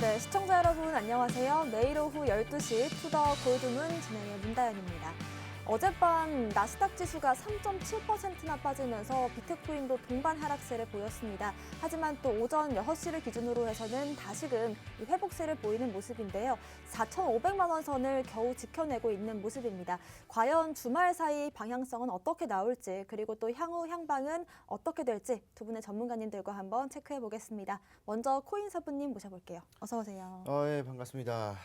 네, 시청자 여러분 안녕하세요. 내일 오후 12시 투더 골드문 진행의 문다연입니다. 어젯밤 나스닥 지수가 3.7%나 빠지면서 비트코인도 동반 하락세를 보였습니다. 하지만 또 오전 6시를 기준으로 해서는 다시금 회복세를 보이는 모습인데요. 4,500만 원 선을 겨우 지켜내고 있는 모습입니다. 과연 주말 사이 방향성은 어떻게 나올지, 그리고 또 향후 향방은 어떻게 될지 두 분의 전문가님들과 한번 체크해 보겠습니다. 먼저 코인사부님 모셔볼게요. 어서 오세요. 예, 반갑습니다.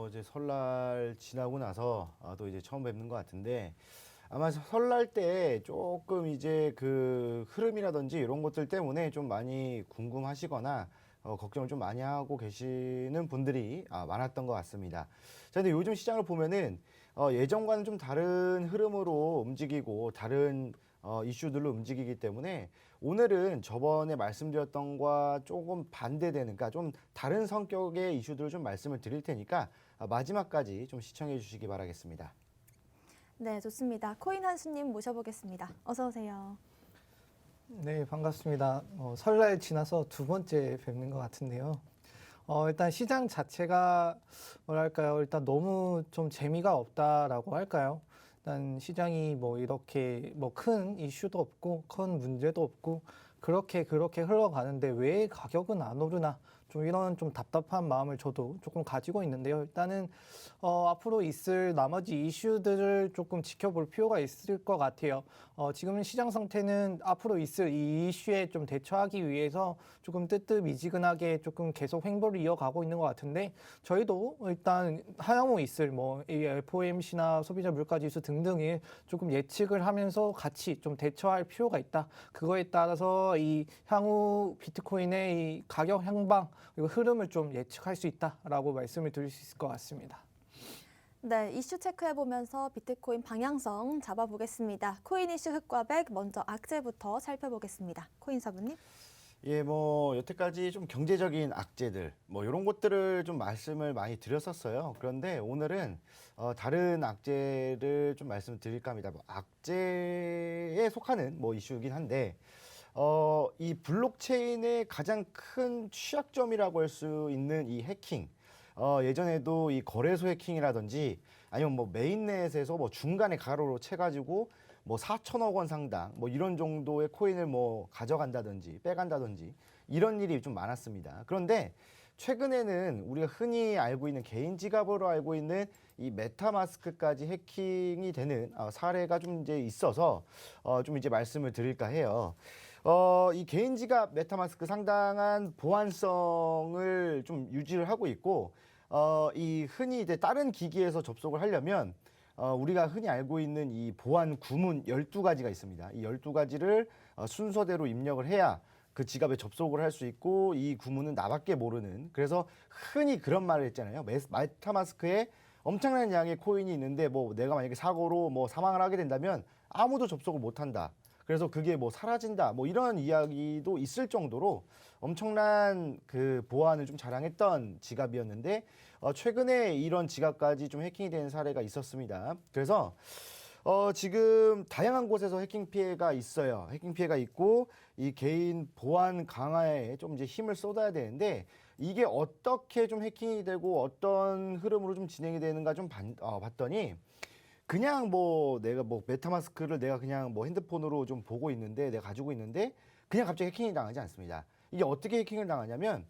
이제 설날 지나고 나서 또 이제 처음 뵙는 것 같은데, 아마 설날 때 조금 이제 그 흐름이라든지 이런 것들 때문에 좀 많이 궁금하시거나 걱정을 좀 많이 하고 계시는 분들이 많았던 것 같습니다. 자, 근데 요즘 시장을 보면은 예전과는 좀 다른 흐름으로 움직이고 다른 이슈들로 움직이기 때문에 오늘은 저번에 말씀드렸던 것과 조금 반대되는, 그러니까 좀 다른 성격의 이슈들을 좀 말씀을 드릴 테니까 마지막까지 좀 시청해 주시기 바라겠습니다. 네, 좋습니다. 코인 한수님 모셔보겠습니다. 어서 오세요. 네, 반갑습니다. 설날 지나서 두 번째 뵙는 것 같은데요. 일단 시장 자체가 뭐랄까요? 일단 너무 좀 재미가 없다라고 할까요? 일단 시장이 뭐 이렇게 뭐 큰 이슈도 없고 큰 문제도 없고 그렇게 흘러가는데 왜 가격은 안 오르나? 좀 이런 좀 답답한 마음을 저도 조금 가지고 있는데요. 일단은 앞으로 있을 나머지 이슈들을 조금 지켜볼 필요가 있을 것 같아요. 지금 시장 상태는 앞으로 있을 이 이슈에 좀 대처하기 위해서 조금 뜨뜻미지근하게 조금 계속 횡보를 이어가고 있는 것 같은데, 저희도 일단 향후 있을 뭐 이 FOMC나 소비자 물가지수 등등을 조금 예측을 하면서 같이 좀 대처할 필요가 있다. 그거에 따라서 이 향후 비트코인의 이 가격 향방 그리고 흐름을 좀 예측할 수 있다라고 말씀을 드릴 수 있을 것 같습니다. 네, 이슈 체크해보면서 비트코인 방향성 잡아보겠습니다. 코인 이슈 흑과 백, 먼저 악재부터 살펴보겠습니다. 코인사부님. 예, 여태까지 좀 경제적인 악재들, 이런 것들을 좀 말씀을 많이 드렸었어요. 그런데 오늘은, 다른 악재를 좀 말씀을 드릴까 합니다. 악재에 속하는 이슈이긴 한데, 이 블록체인의 가장 큰 취약점이라고 할 수 있는 이 해킹. 예전에도 이 거래소 해킹이라든지 아니면 메인넷에서 중간에 가로로 채가지고 4천억 원 상당 이런 정도의 코인을 가져간다든지 빼간다든지 이런 일이 좀 많았습니다. 그런데 최근에는 우리가 흔히 알고 있는 개인 지갑으로 알고 있는 이 메타마스크까지 해킹이 되는 사례가 좀 이제 있어서 좀 이제 말씀을 드릴까 해요. 이 개인 지갑 메타마스크 상당한 보안성을 좀 유지를 하고 있고, 이 흔히 이제 다른 기기에서 접속을 하려면 우리가 흔히 알고 있는 이 보안 구문 12가지가 있습니다. 이 12가지를 순서대로 입력을 해야 그 지갑에 접속을 할 수 있고, 이 구문은 나밖에 모르는, 그래서 흔히 그런 말을 했잖아요. 메타마스크에 엄청난 양의 코인이 있는데 내가 만약에 사고로 사망을 하게 된다면 아무도 접속을 못 한다. 그래서 그게 사라진다. 이런 이야기도 있을 정도로 엄청난 그 보안을 좀 자랑했던 지갑이었는데, 최근에 이런 지갑까지 좀 해킹이 되는 사례가 있었습니다. 그래서 지금 다양한 곳에서 해킹 피해가 있어요. 해킹 피해가 있고, 이 개인 보안 강화에 좀 이제 힘을 쏟아야 되는데, 이게 어떻게 좀 해킹이 되고 어떤 흐름으로 좀 진행이 되는가 좀 봤더니, 그냥 내가 메타마스크를 내가 그냥 핸드폰으로 좀 보고 있는데, 내가 가지고 있는데, 그냥 갑자기 해킹이 당하지 않습니다. 이게 어떻게 해킹을 당하냐면,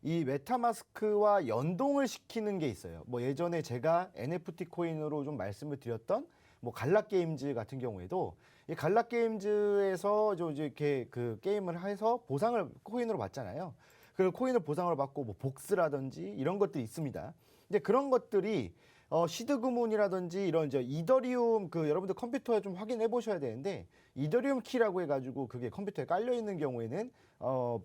이 메타마스크와 연동을 시키는 게 있어요. 예전에 제가 NFT 코인으로 좀 말씀을 드렸던 갈락게임즈 같은 경우에도, 이 갈락게임즈에서 이제 이렇게 그 게임을 해서 보상을 코인으로 받잖아요. 그 코인을 보상을 받고 복스라든지 이런 것들이 있습니다. 근데 그런 것들이 시드 구문이라든지 이런 이더리움 여러분들 컴퓨터에 좀 확인해 보셔야 되는데, 이더리움 키라고 해가지고 그게 컴퓨터에 깔려 있는 경우에는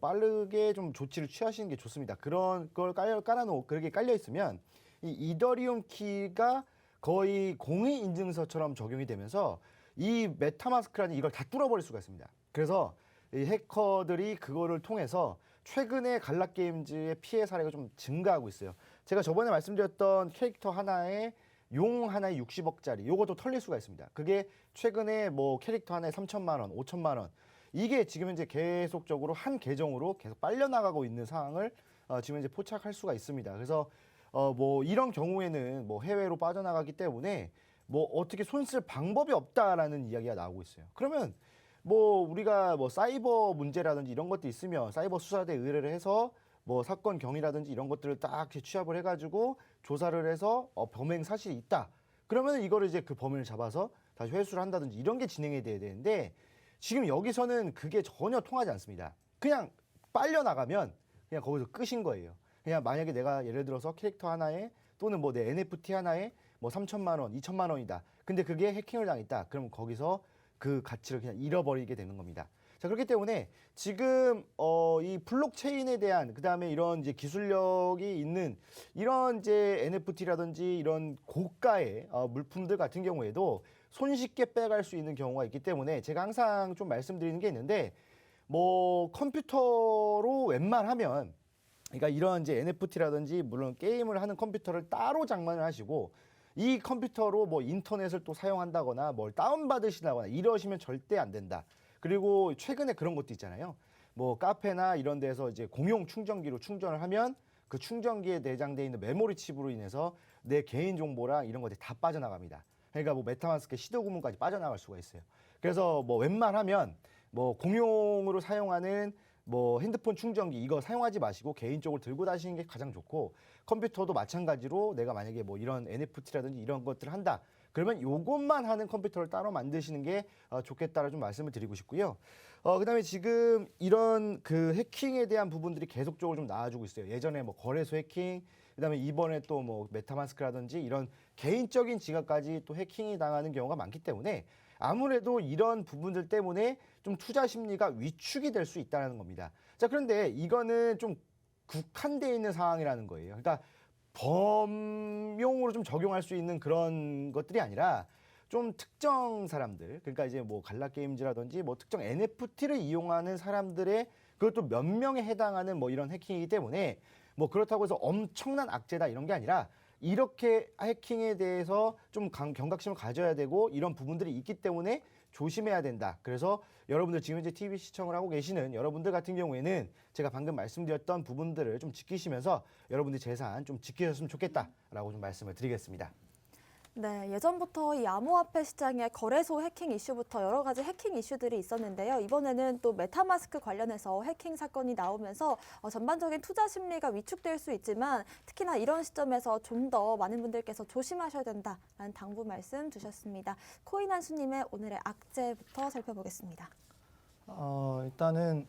빠르게 좀 조치를 취하시는 게 좋습니다. 그런 걸 그렇게 깔려 있으면 이 이더리움 키가 거의 공의 인증서처럼 적용이 되면서 이 메타마스크라는 이걸 다 뚫어버릴 수가 있습니다. 그래서 이 해커들이 그거를 통해서 최근에 갈락게임즈의 피해 사례가 좀 증가하고 있어요. 제가 저번에 말씀드렸던 캐릭터 하나에 용 하나에 60억짜리 요것도 털릴 수가 있습니다. 그게 최근에 캐릭터 하나에 3천만 원, 5천만 원, 이게 지금 현재 계속적으로 한 계정으로 계속 빨려나가고 있는 상황을 지금 이제 포착할 수가 있습니다. 그래서 뭐 이런 경우에는 뭐 해외로 빠져나가기 때문에 뭐 어떻게 손 쓸 방법이 없다라는 이야기가 나오고 있어요. 그러면 뭐 우리가 뭐 사이버 문제라든지 이런 것도 있으면 사이버 수사대 의뢰를 해서 뭐 사건 경위라든지 이런 것들을 딱 취합을 해가지고 조사를 해서 범행 사실이 있다. 그러면 이거를 이제 그 범인을 잡아서 다시 회수를 한다든지 이런 게 진행이 돼야 되는데 지금 여기서는 그게 전혀 통하지 않습니다. 그냥 빨려 나가면 그냥 거기서 끝인 거예요. 그냥 만약에 내가 예를 들어서 캐릭터 하나에 또는 뭐 내 NFT 하나에 뭐 3천만 원, 2천만 원이다. 근데 그게 해킹을 당했다. 그럼 거기서 그 가치를 그냥 잃어버리게 되는 겁니다. 자, 그렇기 때문에 지금 이 블록체인에 대한 그다음에 이런 이제 기술력이 있는 이런 이제 NFT라든지 이런 고가의 물품들 같은 경우에도 손쉽게 빼갈 수 있는 경우가 있기 때문에 제가 항상 좀 말씀드리는 게 있는데 뭐 컴퓨터로 웬만하면 그러니까 이런 이제 NFT라든지 물론 게임을 하는 컴퓨터를 따로 장만을 하시고 이 컴퓨터로 뭐 인터넷을 또 사용한다거나 뭘 다운받으시다거나 이러시면 절대 안 된다. 그리고 최근에 그런 것도 있잖아요. 뭐 카페나 이런 데서 이제 공용 충전기로 충전을 하면 그 충전기에 내장되어 있는 메모리 칩으로 인해서 내 개인 정보랑 이런 것들이 다 빠져나갑니다. 그러니까 뭐 메타마스크 시도 구문까지 빠져나갈 수가 있어요. 그래서 뭐 웬만하면 뭐 공용으로 사용하는 뭐 핸드폰 충전기 이거 사용하지 마시고 개인적으로 들고 다니시는 게 가장 좋고 컴퓨터도 마찬가지로 내가 만약에 뭐 이런 NFT라든지 이런 것들을 한다. 그러면 요것만 하는 컴퓨터를 따로 만드시는 게 좋겠다라는 좀 말씀을 드리고 싶고요. 그다음에 지금 이런 그 해킹에 대한 부분들이 계속적으로 좀 나아지고 있어요. 예전에 뭐 거래소 해킹, 그다음에 이번에 또 뭐 메타마스크라든지 이런 개인적인 지갑까지 또 해킹이 당하는 경우가 많기 때문에 아무래도 이런 부분들 때문에 좀 투자 심리가 위축이 될 수 있다는 겁니다. 자, 그런데 이거는 좀 국한되어 있는 상황이라는 거예요. 그러니까 범용으로 좀 적용할 수 있는 그런 것들이 아니라 좀 특정 사람들, 그러니까 이제 뭐 갈라게임즈라든지 뭐 특정 NFT를 이용하는 사람들의 그것도 몇 명에 해당하는 뭐 이런 해킹이기 때문에 뭐 그렇다고 해서 엄청난 악재다 이런 게 아니라 이렇게 해킹에 대해서 좀 경각심을 가져야 되고 이런 부분들이 있기 때문에 조심해야 된다. 그래서 여러분들 지금 이제 TV 시청을 하고 계시는 여러분들 같은 경우에는 제가 방금 말씀드렸던 부분들을 좀 지키시면서 여러분들 재산 좀 지키셨으면 좋겠다라고 좀 말씀을 드리겠습니다. 네, 예전부터 이 암호화폐 시장의 거래소 해킹 이슈부터 여러 가지 해킹 이슈들이 있었는데요. 이번에는 또 메타마스크 관련해서 해킹 사건이 나오면서 전반적인 투자 심리가 위축될 수 있지만 특히나 이런 시점에서 좀 더 많은 분들께서 조심하셔야 된다라는 당부 말씀 주셨습니다. 코인한수님의 오늘의 악재부터 살펴보겠습니다. 일단은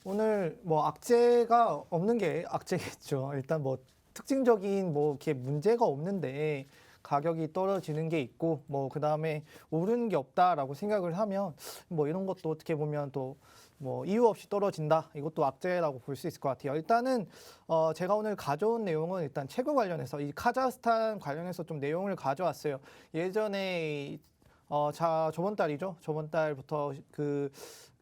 오늘 뭐 악재가 없는 게 악재겠죠. 일단 뭐 특징적인 뭐 이렇게 문제가 없는데 가격이 떨어지는 게 있고 뭐 그다음에 오르는 게 없다라고 생각을 하면 뭐 이런 것도 어떻게 보면 또 뭐 이유 없이 떨어진다 이것도 악재라고 볼 수 있을 것 같아요. 일단은 제가 오늘 가져온 내용은 일단 채굴 관련해서 이 카자흐스탄 관련해서 좀 내용을 가져왔어요. 예전에 저번 달이죠. 저번 달부터 그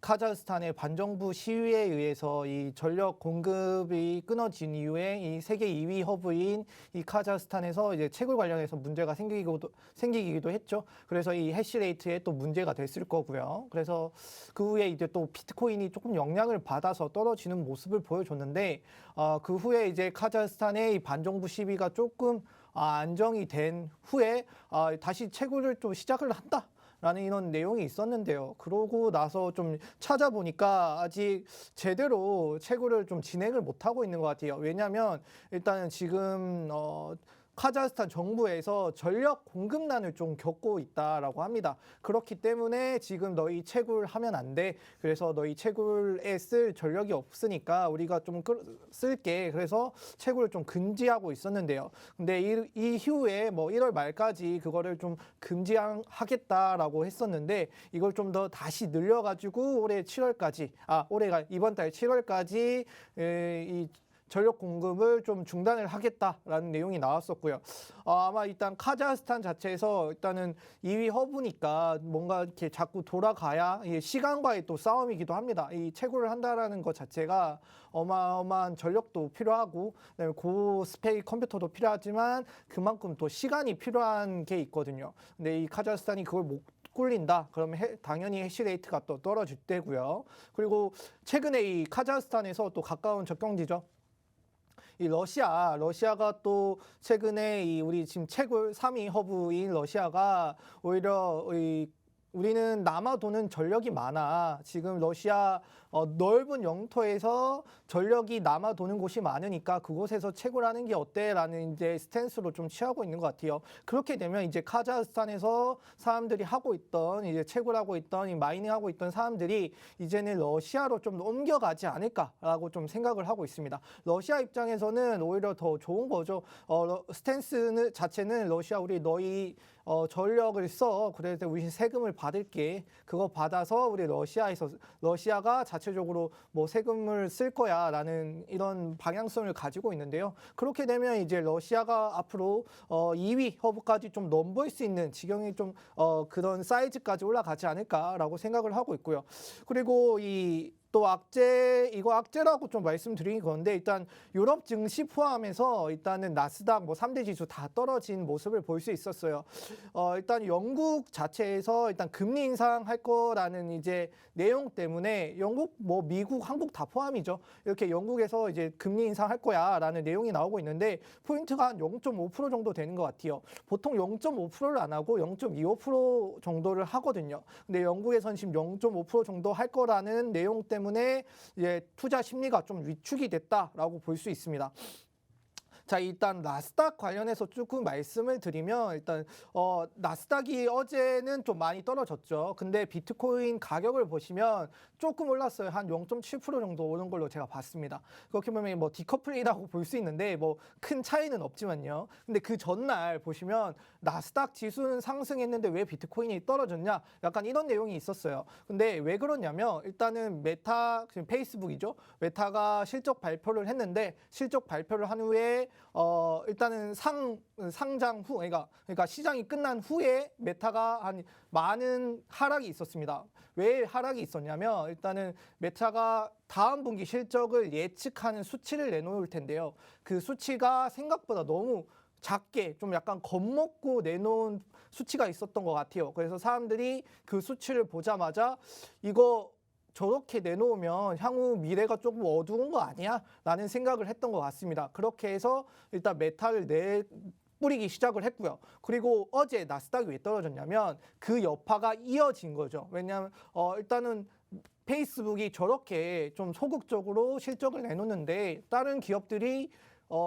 카자흐스탄의 반정부 시위에 의해서 이 전력 공급이 끊어진 이후에 이 세계 2위 허브인 이 카자흐스탄에서 이제 채굴 관련해서 문제가 생기기도 했죠. 그래서 이 해시레이트에 또 문제가 됐을 거고요. 그래서 그 후에 이제 또 비트코인이 조금 영향을 받아서 떨어지는 모습을 보여줬는데 그 후에 이제 카자흐스탄의 이 반정부 시위가 조금 안정이 된 후에 다시 채굴을 좀 시작을 한다. 라는 이런 내용이 있었는데요. 그러고 나서 좀 찾아보니까 아직 제대로 채굴을 좀 진행을 못하고 있는 것 같아요. 왜냐하면 일단은 지금 카자흐스탄 정부에서 전력 공급난을 좀 겪고 있다라고 합니다. 그렇기 때문에 지금 너희 채굴하면 안 돼. 그래서 너희 채굴에 쓸 전력이 없으니까 우리가 좀 쓸게. 그래서 채굴을 좀 금지하고 있었는데요. 근데 이후에 뭐 1월 말까지 그거를 좀 금지하겠다라고 했었는데 이걸 좀 더 다시 늘려가지고 올해 7월까지, 올해가 이번 달 7월까지 이 전력 공급을 좀 중단을 하겠다라는 내용이 나왔었고요. 아마 일단 카자흐스탄 자체에서 일단은 2위 허브니까 뭔가 이렇게 자꾸 돌아가야 시간과의 또 싸움이기도 합니다. 이 채굴을 한다라는 것 자체가 어마어마한 전력도 필요하고 그다음에 고스펙 컴퓨터도 필요하지만 그만큼 또 시간이 필요한 게 있거든요. 근데 이 카자흐스탄이 그걸 못 꿀린다. 그러면 당연히 해시레이트가 또 떨어질 때고요. 그리고 최근에 이 카자흐스탄에서 또 가까운 접경지죠. 이 러시아가 또 최근에 이 우리 지금 채굴 3위 허브인 러시아가 오히려 우리는 남아도는 전력이 많아. 지금 러시아 넓은 영토에서 전력이 남아도는 곳이 많으니까 그곳에서 채굴하는 게 어때라는 이제 스탠스로 좀 취하고 있는 것 같아요. 그렇게 되면 이제 카자흐스탄에서 사람들이 하고 있던 이제 채굴하고 있던 이 마이닝하고 있던 사람들이 이제는 러시아로 좀 옮겨가지 않을까라고 좀 생각을 하고 있습니다. 러시아 입장에서는 오히려 더 좋은 거죠. 스탠스 자체는 러시아 우리 너희 전력을 써. 그래서 우리 세금을 받을게. 그거 받아서 우리 러시아가 자체적으로 뭐 세금을 쓸 거야라는 이런 방향성을 가지고 있는데요. 그렇게 되면 이제 러시아가 앞으로 2위 허브까지 좀 넘볼 수 있는 지경이 좀 그런 사이즈까지 올라가지 않을까라고 생각을 하고 있고요. 그리고 또 이거 악재라고 좀 말씀드린 건데 일단 유럽 증시 포함해서 일단은 나스닥 뭐 3대 지수 다 떨어진 모습을 볼 수 있었어요. 일단 영국 자체에서 일단 금리 인상할 거라는 이제 내용 때문에 영국 뭐 미국 한국 다 포함이죠. 이렇게 영국에서 이제 금리 인상할 거야라는 내용이 나오고 있는데 포인트가 한 0.5% 정도 되는 것 같아요. 보통 0.5%를 안 하고 0.25% 정도를 하거든요. 근데 영국에선 지금 0.5% 정도 할 거라는 내용 때문에 이제 투자 심리가 좀 위축이 됐다라고 볼 수 있습니다. 자, 일단 나스닥 관련해서 조금 말씀을 드리면 일단 나스닥이 어제는 좀 많이 떨어졌죠. 근데 비트코인 가격을 보시면 조금 올랐어요. 한 0.7% 정도 오른 걸로 제가 봤습니다. 그렇게 보면 뭐 디커플이라고 볼 수 있는데 뭐 큰 차이는 없지만요. 근데 그 전날 보시면 나스닥 지수는 상승했는데 왜 비트코인이 떨어졌냐? 약간 이런 내용이 있었어요. 근데 왜 그러냐면 일단은 메타, 지금 페이스북이죠. 메타가 실적 발표를 했는데 실적 발표를 한 후에 일단은 상장 후, 그러니까 시장이 끝난 후에 메타가 한 많은 하락이 있었습니다. 왜 하락이 있었냐면 일단은 메타가 다음 분기 실적을 예측하는 수치를 내놓을 텐데요. 그 수치가 생각보다 너무 작게 좀 약간 겁먹고 내놓은 수치가 있었던 것 같아요. 그래서 사람들이 그 수치를 보자마자 이거 저렇게 내놓으면 향후 미래가 조금 어두운 거 아니야? 라는 생각을 했던 것 같습니다. 그렇게 해서 일단 메타를 뿌리기 시작을 했고요. 그리고 어제 나스닥이 왜 떨어졌냐면 그 여파가 이어진 거죠. 왜냐하면 일단은 페이스북이 저렇게 좀 소극적으로 실적을 내놓는데 다른 기업들이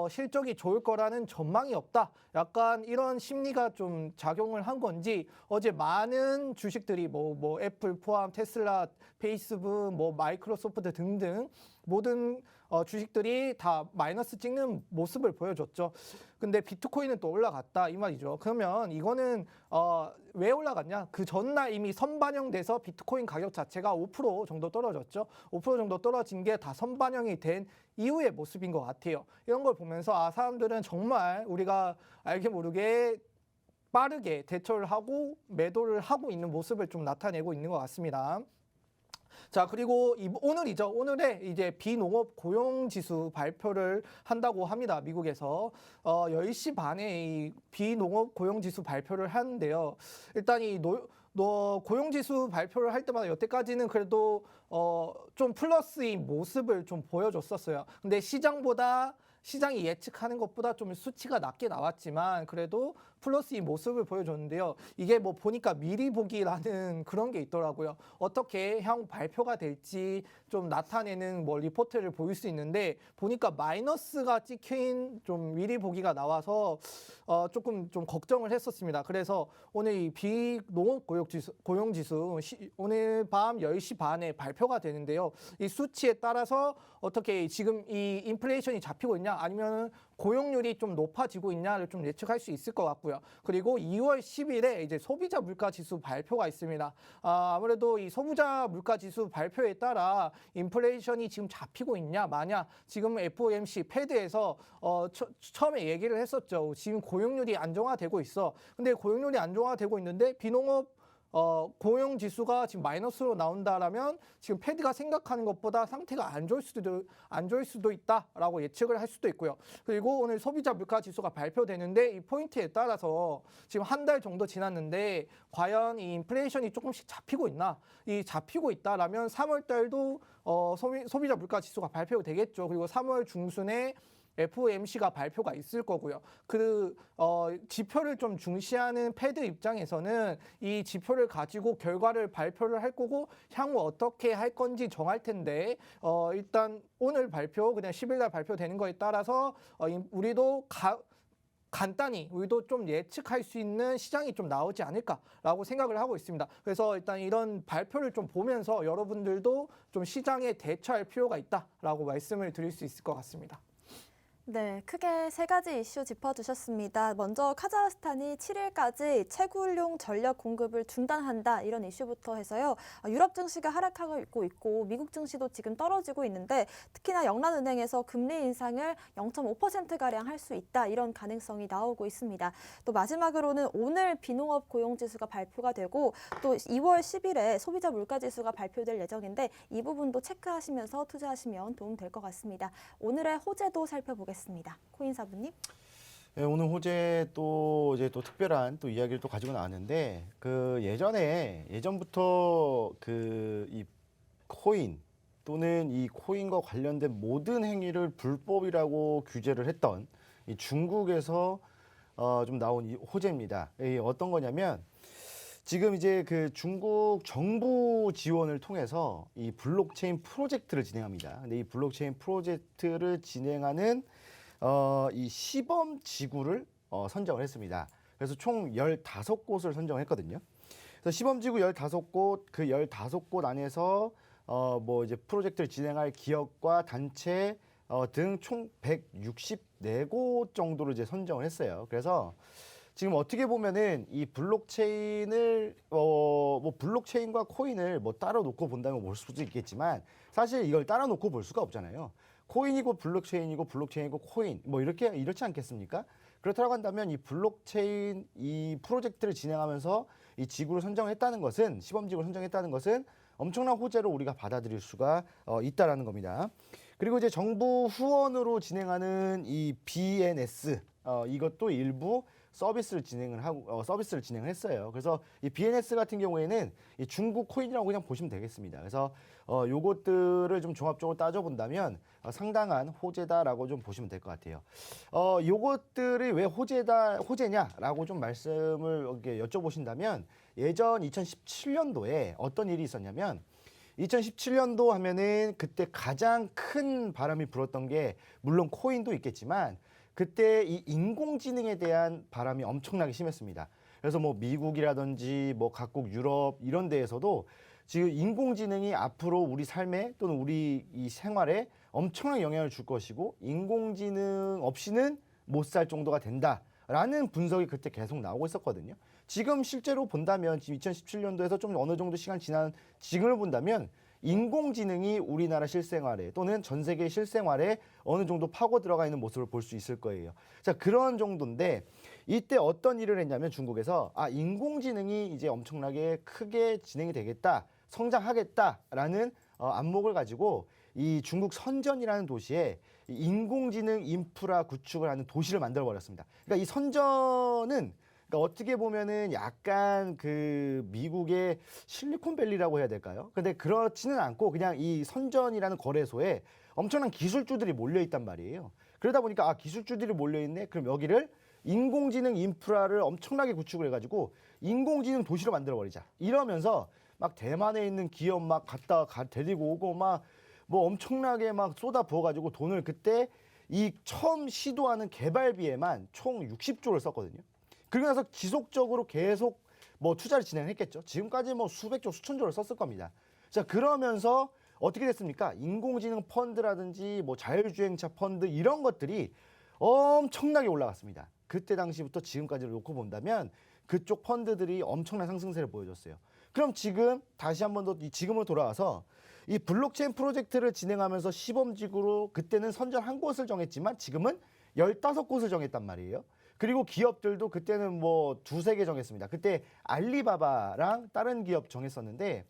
실적이 좋을 거라는 전망이 없다. 약간 이런 심리가 좀 작용을 한 건지 어제 많은 주식들이 뭐 애플 포함 테슬라, 페이스북, 뭐 마이크로소프트 등등 모든 주식들이 다 마이너스 찍는 모습을 보여줬죠. 근데 비트코인은 또 올라갔다 이 말이죠. 그러면 이거는 왜 올라갔냐? 그 전날 이미 선반영돼서 비트코인 가격 자체가 5% 정도 떨어졌죠. 5% 정도 떨어진 게 다 선반영이 된 이후의 모습인 것 같아요. 이런 걸 보면서 사람들은 정말 우리가 알게 모르게 빠르게 대처를 하고 매도를 하고 있는 모습을 좀 나타내고 있는 것 같습니다. 자, 그리고 오늘이죠. 오늘에 이제 비농업 고용지수 발표를 한다고 합니다. 미국에서 10시 반에 이 비농업 고용지수 발표를 하는데요. 일단 고용지수 발표를 할 때마다 여태까지는 그래도 좀 플러스인 모습을 좀 보여줬었어요. 근데 시장이 예측하는 것보다 좀 수치가 낮게 나왔지만 그래도 플러스인 모습을 보여줬는데요. 이게 뭐 보니까 미리 보기라는 그런 게 있더라고요. 어떻게 향후 발표가 될지 좀 나타내는 뭐 리포트를 보일 수 있는데 보니까 마이너스가 찍힌 좀 미리 보기가 나와서 조금 좀 걱정을 했었습니다. 그래서 오늘 이 비농업 고용지수 오늘 밤 10시 반에 발표가 되는데요. 이 수치에 따라서 어떻게 지금 이 인플레이션이 잡히고 있냐 아니면 고용률이 좀 높아지고 있냐를 좀 예측할 수 있을 것 같고요. 그리고 2월 10일에 이제 소비자 물가 지수 발표가 있습니다. 아무래도 이 소비자 물가 지수 발표에 따라 인플레이션이 지금 잡히고 있냐 마냐 지금 FOMC 패드에서 처음에 얘기를 했었죠. 지금 고용률이 안정화되고 있어. 근데 고용률이 안정화되고 있는데 비농업 고용 지수가 지금 마이너스로 나온다라면 지금 패드가 생각하는 것보다 상태가 안 좋을 수도 있다라고 예측을 할 수도 있고요. 그리고 오늘 소비자 물가 지수가 발표되는데 이 포인트에 따라서 지금 한 달 정도 지났는데 과연 이 인플레이션이 조금씩 잡히고 있나? 이 잡히고 있다라면 3월 달도 소비자 물가 지수가 발표되겠죠. 그리고 3월 중순에 FOMC가 발표가 있을 거고요. 지표를 좀 중시하는 패드 입장에서는 이 지표를 가지고 결과를 발표를 할 거고 향후 어떻게 할 건지 정할 텐데 일단 오늘 발표 그냥 10일 날 발표되는 거에 따라서 우리도 간단히 우리도 좀 예측할 수 있는 시장이 좀 나오지 않을까라고 생각을 하고 있습니다. 그래서 일단 이런 발표를 좀 보면서 여러분들도 좀 시장에 대처할 필요가 있다라고 말씀을 드릴 수 있을 것 같습니다. 네, 크게 세 가지 이슈 짚어주셨습니다. 먼저 카자흐스탄이 7일까지 채굴용 전력 공급을 중단한다 이런 이슈부터 해서요. 유럽 증시가 하락하고 있고 미국 증시도 지금 떨어지고 있는데 특히나 영란은행에서 금리 인상을 0.5%가량 할 수 있다 이런 가능성이 나오고 있습니다. 또 마지막으로는 오늘 비농업 고용지수가 발표가 되고 또 2월 10일에 소비자 물가지수가 발표될 예정인데 이 부분도 체크하시면서 투자하시면 도움 될 것 같습니다. 오늘의 호재도 살펴보겠습니다. 코인사부님. 네, 오늘 호재 또 이제 또 특별한 또 이야기를 또 가지고 나왔는데 그 예전부터 그 이 코인 또는 이 코인과 관련된 모든 행위를 불법이라고 규제를 했던 이 중국에서 좀 나온 이 호재입니다. 이 어떤 거냐면 지금 이제 그 중국 정부 지원을 통해서 이 블록체인 프로젝트를 진행합니다. 근데 이 블록체인 프로젝트를 진행하는 이 시범 지구를 선정을 했습니다. 그래서 총 15곳을 선정했거든요. 그래서 시범 지구 15곳, 그 15곳 안에서 뭐 이제 프로젝트를 진행할 기업과 단체 등 총 164곳 정도를 이제 선정을 했어요. 그래서 지금 어떻게 보면은 이 블록체인을 뭐 블록체인과 코인을 뭐 따로 놓고 본다면 볼 수도 있겠지만 사실 이걸 따로 놓고 볼 수가 없잖아요. 코인이고 블록체인이고 블록체인이고 코인 뭐 이렇지 않겠습니까? 그렇다고 한다면 이 블록체인 이 프로젝트를 진행하면서 이 지구를 선정했다는 것은 시범 지구를 선정했다는 것은 엄청난 호재로 우리가 받아들일 수가 있다라는 겁니다. 그리고 이제 정부 후원으로 진행하는 이 BNS 이것도 일부 서비스를 진행을 했어요. 그래서 이 BNS 같은 경우에는 이 중국 코인이라고 그냥 보시면 되겠습니다. 그래서 요것들을 좀 종합적으로 따져본다면 상당한 호재다라고 좀 보시면 될 것 같아요. 요것들이 왜 호재냐라고 좀 말씀을 이렇게 여쭤보신다면 예전 2017년도에 어떤 일이 있었냐면 2017년도 하면은 그때 가장 큰 바람이 불었던 게 물론 코인도 있겠지만 그때 이 인공지능에 대한 바람이 엄청나게 심했습니다. 그래서 뭐 미국이라든지 뭐 각국 유럽 이런 데에서도 지금 인공지능이 앞으로 우리 삶에 또는 우리 이 생활에 엄청난 영향을 줄 것이고 인공지능 없이는 못 살 정도가 된다라는 분석이 그때 계속 나오고 있었거든요. 지금 실제로 본다면 지금 2017년도에서 좀 어느 정도 시간 지난 지금을 본다면 인공지능이 우리나라 실생활에 또는 전 세계 실생활에 어느 정도 파고 들어가 있는 모습을 볼 수 있을 거예요. 자, 그런 정도인데 이때 어떤 일을 했냐면 중국에서 인공지능이 이제 엄청나게 크게 진행이 되겠다, 성장하겠다라는 안목을 가지고 이 중국 선전이라는 도시에 인공지능 인프라 구축을 하는 도시를 만들어 버렸습니다. 그러니까 이 선전은 그러니까 어떻게 보면은 약간 그 미국의 실리콘밸리라고 해야 될까요? 근데 그렇지는 않고 그냥 이 선전이라는 거래소에 엄청난 기술주들이 몰려 있단 말이에요. 그러다 보니까 기술주들이 몰려 있네. 그럼 여기를 인공지능 인프라를 엄청나게 구축을 해가지고 인공지능 도시로 만들어 버리자. 이러면서 막 대만에 있는 기업 막 데리고 오고 막 뭐 엄청나게 막 쏟아 부어가지고 돈을 그때 이 처음 시도하는 개발비에만 총 60조를 썼거든요. 그리고 나서 지속적으로 계속 뭐 투자를 진행했겠죠. 지금까지 뭐 수백조, 수천조를 썼을 겁니다. 자, 그러면서 어떻게 됐습니까? 인공지능 펀드라든지 뭐 자율주행차 펀드 이런 것들이 엄청나게 올라갔습니다. 그때 당시부터 지금까지를 놓고 본다면 그쪽 펀드들이 엄청난 상승세를 보여줬어요. 그럼 지금 다시 한 번 더 지금으로 돌아와서 이 블록체인 프로젝트를 진행하면서 시범지구로 그때는 선전 한 곳을 정했지만 지금은 15곳을 정했단 말이에요. 그리고 기업들도 그때는 뭐 두세 개 정했습니다. 그때 알리바바랑 다른 기업 정했었는데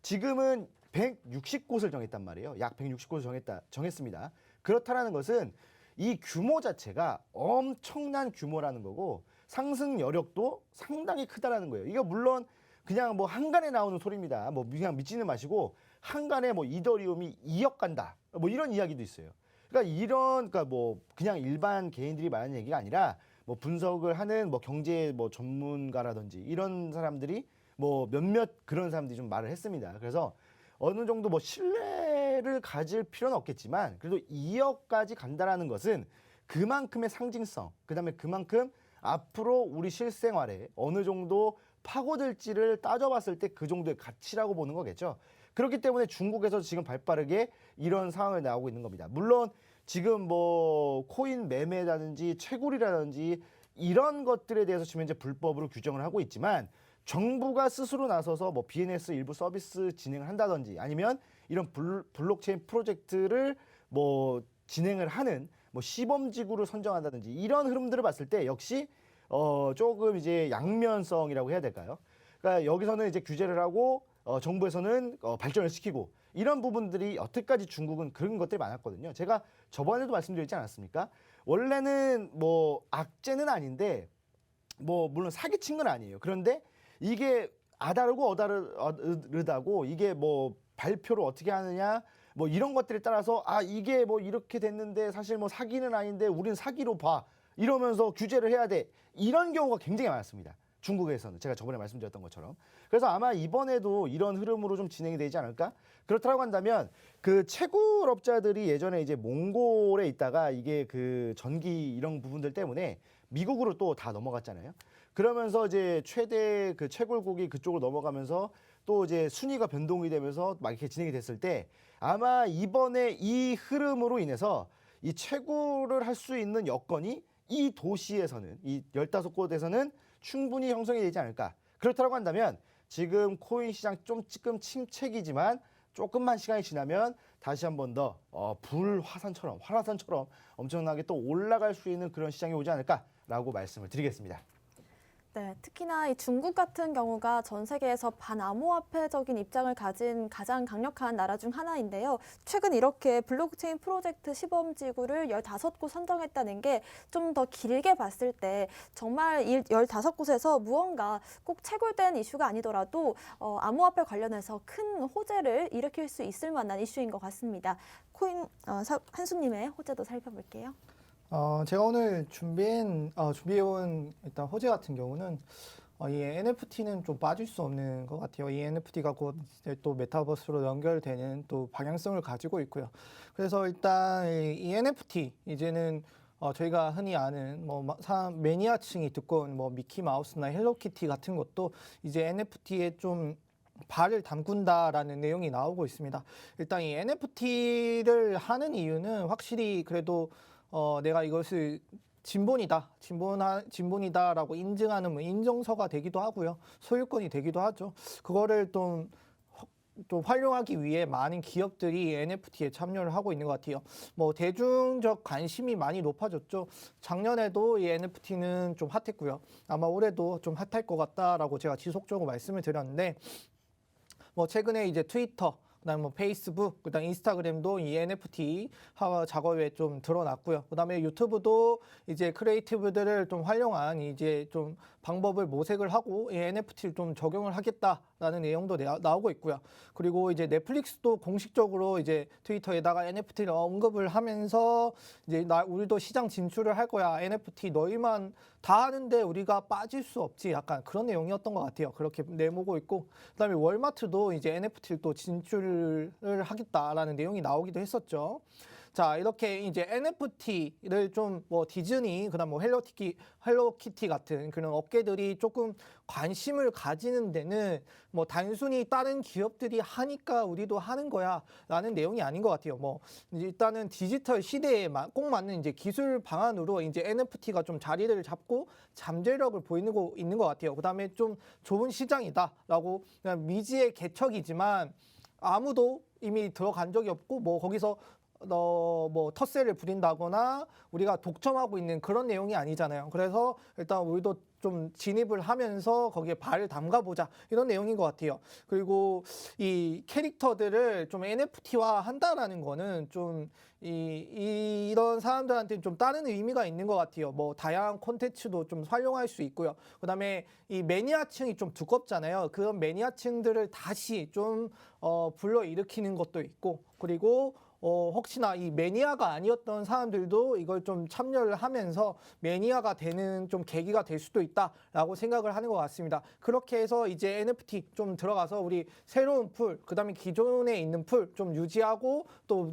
지금은 160곳을 정했단 말이에요. 약 160곳을 정했습니다. 그렇다라는 것은 이 규모 자체가 엄청난 규모라는 거고 상승 여력도 상당히 크다라는 거예요. 이거 물론 그냥 뭐 한간에 나오는 소리입니다. 뭐 그냥 믿지는 마시고 한간에 뭐 이더리움이 2억 간다. 뭐 이런 이야기도 있어요. 그러니까 뭐 그냥 일반 개인들이 말하는 얘기가 아니라 뭐 분석을 하는 뭐 경제 뭐 전문가라든지 이런 사람들이 뭐 몇몇 그런 사람들이 좀 말을 했습니다. 그래서 어느 정도 뭐 신뢰를 가질 필요는 없겠지만 그래도 2억까지 간다라는 것은 그만큼의 상징성, 그다음에 그만큼 앞으로 우리 실생활에 어느 정도 파고들지를 따져봤을 때 그 정도의 가치라고 보는 거겠죠. 그렇기 때문에 중국에서 지금 발빠르게 이런 상황을 나오고 있는 겁니다. 물론 지금 뭐 코인 매매라든지 채굴이라든지 이런 것들에 대해서 지금 현재 불법으로 규정을 하고 있지만 정부가 스스로 나서서 뭐 BNS 일부 서비스 진행을 한다든지 아니면 이런 블록체인 프로젝트를 뭐 진행을 하는 뭐 시범지구를 선정한다든지 이런 흐름들을 봤을 때 역시 조금 이제 양면성이라고 해야 될까요? 그러니까 여기서는 이제 규제를 하고 정부에서는 발전을 시키고 이런 부분들이 여태까지 중국은 그런 것들이 많았거든요. 제가 저번에도 말씀드렸지 않았습니까? 원래는 뭐 악재는 아닌데 뭐 물론 사기친 건 아니에요. 그런데 이게 아다르고 어다르다고 이게 뭐 발표를 어떻게 하느냐 뭐 이런 것들에 따라서 아 이게 뭐 이렇게 됐는데 사실 뭐 사기는 아닌데 우린 사기로 봐 이러면서 규제를 해야 돼 이런 경우가 굉장히 많았습니다. 중국에서는 제가 저번에 말씀드렸던 것처럼 그래서 아마 이번에도 이런 흐름으로 좀 진행이 되지 않을까 그렇다고 한다면 그 채굴업자들이 예전에 이제 몽골에 있다가 이게 그 전기 이런 부분들 때문에 미국으로 또 다 넘어갔잖아요. 그러면서 이제 최대 그 채굴국이 그쪽으로 넘어가면서 또 이제 순위가 변동이 되면서 막 이렇게 진행이 됐을 때 아마 이번에 이 흐름으로 인해서 이 채굴을 할 수 있는 여건이 이 도시에서는 이 15곳에서는 충분히 형성이 되지 않을까. 그렇다고 한다면 지금 코인 시장 좀 지금 침체기지만 조금만 시간이 지나면 다시 한 번 더 불화산처럼 활화산처럼 엄청나게 또 올라갈 수 있는 그런 시장이 오지 않을까라고 말씀을 드리겠습니다. 네, 특히나 이 중국 같은 경우가 전 세계에서 반암호화폐적인 입장을 가진 가장 강력한 나라 중 하나인데요. 최근 이렇게 블록체인 프로젝트 시범지구를 15곳 선정했다는 게 좀 더 길게 봤을 때 정말 15곳에서 무언가 꼭 채굴된 이슈가 아니더라도 암호화폐 관련해서 큰 호재를 일으킬 수 있을 만한 이슈인 것 같습니다. 한수님의 호재도 살펴볼게요. 제가 오늘 준비해온 일단 호재 같은 경우는 이 NFT는 좀 빠질 수 없는 것 같아요. 이 NFT가 곧 이제 또 메타버스로 연결되는 또 방향성을 가지고 있고요. 그래서 일단 이 NFT 이제는 저희가 흔히 아는 뭐 매니아층이 두꺼운 뭐 미키 마우스나 헬로키티 같은 것도 이제 NFT에 좀 발을 담근다라는 내용이 나오고 있습니다. 일단 이 NFT를 하는 이유는 확실히 그래도 내가 이것을 진본이다라고 인증하는 뭐 인정서가 되기도 하고요. 소유권이 되기도 하죠. 그거를 좀 활용하기 위해 많은 기업들이 NFT에 참여를 하고 있는 것 같아요. 뭐 대중적 관심이 많이 높아졌죠. 작년에도 이 NFT는 좀 핫했고요. 아마 올해도 좀 핫할 것 같다라고 제가 지속적으로 말씀을 드렸는데 뭐 최근에 이제 트위터 그다음에 뭐 페이스북, 그다음 인스타그램도 이 NFT 작업에 좀 드러났고요. 그다음에 유튜브도 이제 크리에이티브들을 좀 활용한 이제 좀 방법을 모색을 하고 이 NFT를 좀 적용을 하겠다라는 내용도 나오고 있고요. 그리고 이제 넷플릭스도 공식적으로 이제 트위터에다가 NFT를 언급을 하면서 이제 우리도 시장 진출을 할 거야. NFT 너희만 다 하는데 우리가 빠질 수 없지. 약간 그런 내용이었던 것 같아요. 그렇게 내모고 있고, 그다음에 월마트도 이제 NFT를 또 진출을 하겠다라는 내용이 나오기도 했었죠. 자, 이렇게 이제 NFT를 좀 뭐 디즈니, 그다음 뭐 헬로키티 같은 그런 업계들이 조금 관심을 가지는 데는 뭐 단순히 다른 기업들이 하니까 우리도 하는 거야라는 내용이 아닌 것 같아요. 뭐 일단은 디지털 시대에 꼭 맞는 이제 기술 방안으로 이제 NFT가 좀 자리를 잡고 잠재력을 보이고 있는 것 같아요. 그다음에 좀 좋은 시장이다라고 그냥 미지의 개척이지만 아무도 이미 들어간 적이 없고 뭐 거기서 뭐 텃세를 부린다거나 우리가 독점하고 있는 그런 내용이 아니잖아요. 그래서 일단 우리도 좀 진입을 하면서 거기에 발을 담가보자 이런 내용인 것 같아요. 그리고 이 캐릭터들을 좀 NFT화 한다라는 거는 좀 이런 사람들한테 좀 다른 의미가 있는 것 같아요. 뭐 다양한 콘텐츠도 좀 활용할 수 있고요. 그다음에 이 매니아층이 좀 두껍잖아요. 그런 매니아층들을 다시 좀 불러일으키는 것도 있고, 그리고 혹시나 이 매니아가 아니었던 사람들도 이걸 좀 참여를 하면서 매니아가 되는 좀 계기가 될 수도 있다라고 생각을 하는 것 같습니다. 그렇게 해서 이제 NFT 좀 들어가서 우리 새로운 풀, 그다음에 기존에 있는 풀 좀 유지하고 또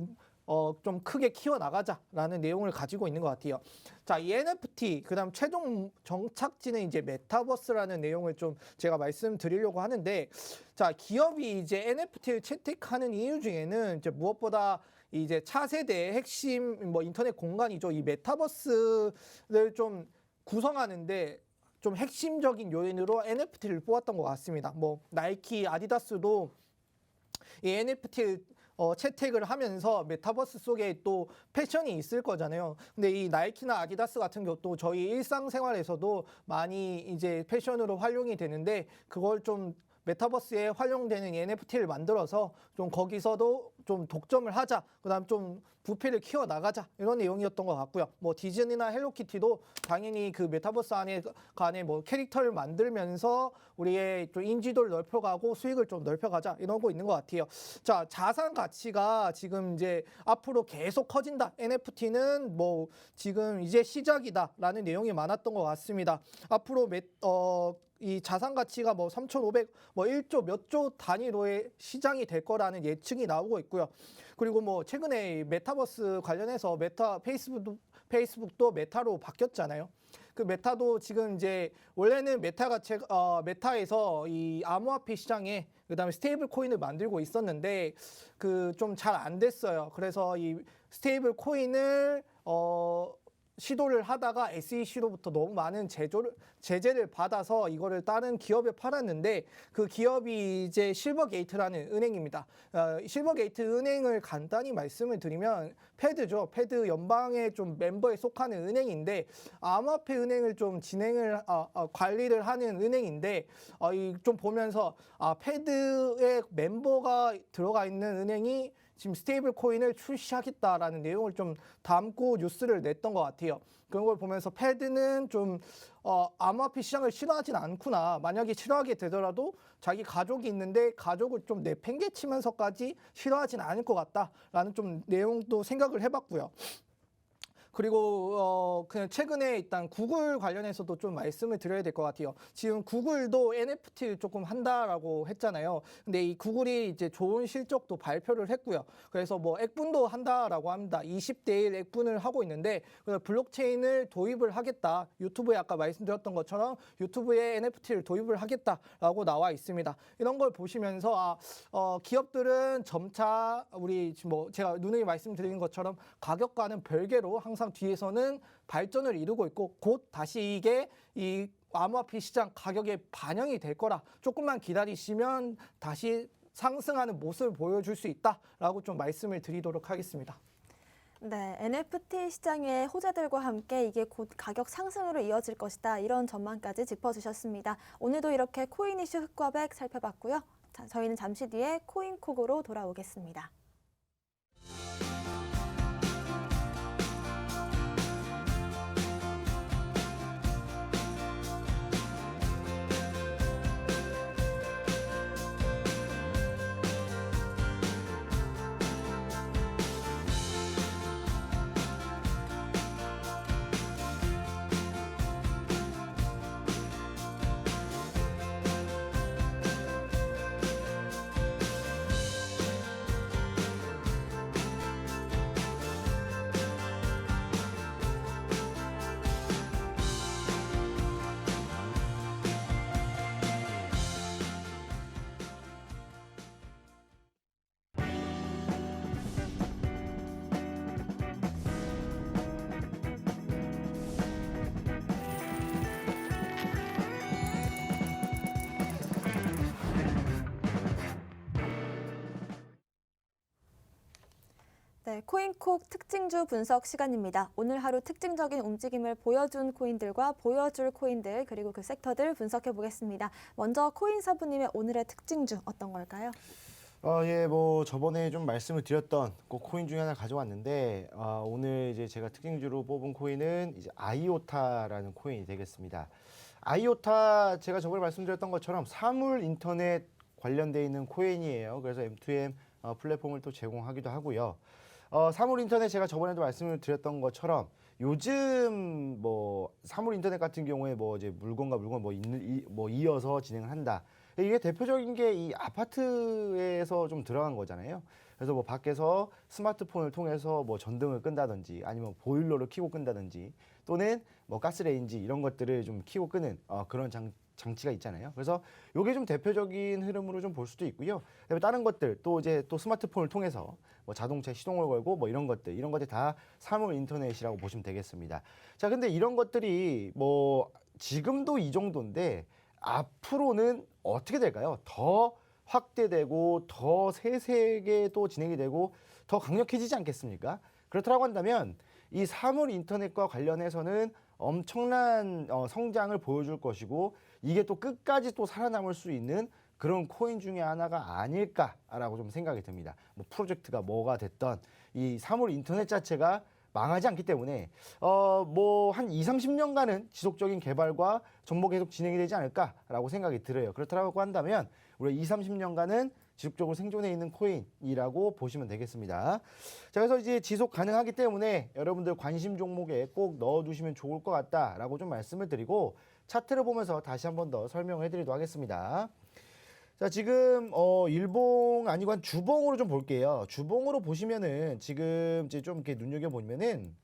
좀 크게 키워나가자라는 내용을 가지고 있는 것 같아요. 자, 이 NFT, 그 다음 최종 정착지는 이제 메타버스라는 내용을 좀 제가 말씀드리려고 하는데, 자, 기업이 이제 NFT를 채택하는 이유 중에는 이제 무엇보다 이제 차세대의 핵심 뭐 인터넷 공간이죠. 이 메타버스를 좀 구성하는데 좀 핵심적인 요인으로 NFT를 뽑았던 것 같습니다. 뭐 나이키, 아디다스도 이 NFT를 채택을 하면서 메타버스 속에 또 패션이 있을 거잖아요. 근데 이 나이키나 아디다스 같은 경우도 저희 일상생활에서도 많이 이제 패션으로 활용이 되는데 그걸 좀 메타버스에 활용되는 NFT를 만들어서 좀 거기서도 좀 독점을 하자. 그다음 좀 부피를 키워 나가자. 이런 내용이었던 것 같고요. 뭐 디즈니나 헬로키티도 당연히 그 메타버스 안에 뭐 캐릭터를 만들면서 우리의 좀 인지도를 넓혀가고 수익을 좀 넓혀가자. 이런 거 있는 것 같아요. 자, 자산 가치가 지금 이제 앞으로 계속 커진다. NFT는 뭐 지금 이제 시작이다라는 내용이 많았던 것 같습니다. 앞으로 이 자산 가치가 뭐 3,500, 뭐 1조 몇 조 단위로의 시장이 될 거라는 예측이 나오고 있고요. 그리고 뭐 최근에 메타버스 관련해서 페이스북도 메타로 바뀌었잖아요. 그 메타도 지금 이제 원래는 메타에서 이 암호화폐 시장에 그다음에 스테이블 코인을 만들고 있었는데 그 좀 잘 안 됐어요. 그래서 이 스테이블 코인을 시도를 하다가 SEC로부터 너무 많은 제재를 받아서 이거를 다른 기업에 팔았는데 그 기업이 이제 실버게이트라는 은행입니다. 실버게이트 은행을 간단히 말씀을 드리면 패드죠. 패드 연방의 좀 멤버에 속하는 은행인데 암호화폐 은행을 좀 관리를 하는 은행인데 좀 보면서 패드의 멤버가 들어가 있는 은행이 지금 스테이블 코인을 출시하겠다라는 내용을 좀 담고 뉴스를 냈던 것 같아요. 그런 걸 보면서 패드는 좀 암호화폐 시장을 싫어하진 않구나. 만약에 싫어하게 되더라도 자기 가족이 있는데 가족을 좀 내팽개치면서까지 싫어하진 않을 것 같다라는 좀 내용도 생각을 해봤고요. 그리고 그냥 최근에 일단 구글 관련해서도 좀 말씀을 드려야 될 것 같아요. 지금 구글도 NFT를 조금 한다라고 했잖아요. 근데 이 구글이 이제 좋은 실적도 발표를 했고요. 그래서 뭐 액분도 한다라고 합니다. 20대 1 액분을 하고 있는데 블록체인을 도입을 하겠다. 유튜브에 아까 말씀드렸던 것처럼 유튜브에 NFT를 도입을 하겠다라고 나와 있습니다. 이런 걸 보시면서 기업들은 점차 우리 뭐 제가 누누이 말씀드린 것처럼 가격과는 별개로 항상 뒤에서는 발전을 이루고 있고 곧 다시 이게 이 암호화폐 시장 가격에 반영이 될 거라 조금만 기다리시면 다시 상승하는 모습을 보여줄 수 있다라고 좀 말씀을 드리도록 하겠습니다. 네, NFT 시장의 호재들과 함께 이게 곧 가격 상승으로 이어질 것이다. 이런 전망까지 짚어주셨습니다. 오늘도 이렇게 코인 이슈 흑과백 살펴봤고요. 자, 저희는 잠시 뒤에 코인콕으로 돌아오겠습니다. 네, 코인콕 특징주 분석 시간입니다. 오늘 하루 특징적인 움직임을 보여준 코인들과 보여줄 코인들 그리고 그 섹터들 분석해 보겠습니다. 먼저 코인사부님의 오늘의 특징주 어떤 걸까요? 예, 뭐 저번에 좀 말씀을 드렸던 그 코인 중에 하나 가져왔는데 오늘 이제 제가 특징주로 뽑은 코인은 이제 아이오타라는 코인이 되겠습니다. 아이오타 제가 저번에 말씀드렸던 것처럼 사물 인터넷 관련돼 있는 코인이에요. 그래서 M2M 플랫폼을 또 제공하기도 하고요. 사물 인터넷 제가 저번에도 말씀을 드렸던 것처럼 요즘 뭐 사물 인터넷 같은 경우에 뭐 이제 물건과 물건 뭐 이어서 진행을 한다. 이게 대표적인 게 이 아파트에서 좀 들어간 거잖아요. 그래서 뭐 밖에서 스마트폰을 통해서 뭐 전등을 끈다든지 아니면 보일러를 켜고 끈다든지 또는 뭐 가스레인지 이런 것들을 좀 켜고 끄는 그런 장치가 있잖아요. 그래서 요게 좀 대표적인 흐름으로 좀 볼 수도 있고요. 그다음에 다른 것들 또 이제 또 스마트폰을 통해서 뭐 자동차 시동을 걸고 뭐 이런 것들 다 사물 인터넷이라고 보시면 되겠습니다. 자, 근데 이런 것들이 뭐 지금도 이 정도인데 앞으로는 어떻게 될까요? 더 확대되고 더 세세하게 또 진행이 되고 더 강력해지지 않겠습니까? 그렇다고 한다면 이 사물 인터넷과 관련해서는 엄청난 성장을 보여줄 것이고 이게 또 끝까지 또 살아남을 수 있는 그런 코인 중에 하나가 아닐까라고 좀 생각이 듭니다. 뭐 프로젝트가 뭐가 됐던 이 사물 인터넷 자체가 망하지 않기 때문에 뭐 한 2, 30년간은 지속적인 개발과 정보 계속 진행이 되지 않을까라고 생각이 들어요. 그렇다고 한다면 우리 2, 30년간은 지속적으로 생존해 있는 코인이라고 보시면 되겠습니다. 자, 그래서 이제 지속 가능하기 때문에 여러분들 관심 종목에 꼭 넣어두시면 좋을 것 같다라고 좀 말씀을 드리고 차트를 보면서 다시 한 번 더 설명을 해드리도록 하겠습니다. 자, 지금 일봉 아니고 한 주봉으로 좀 볼게요. 주봉으로 보시면은 지금 이제 좀 이렇게 눈여겨 보면은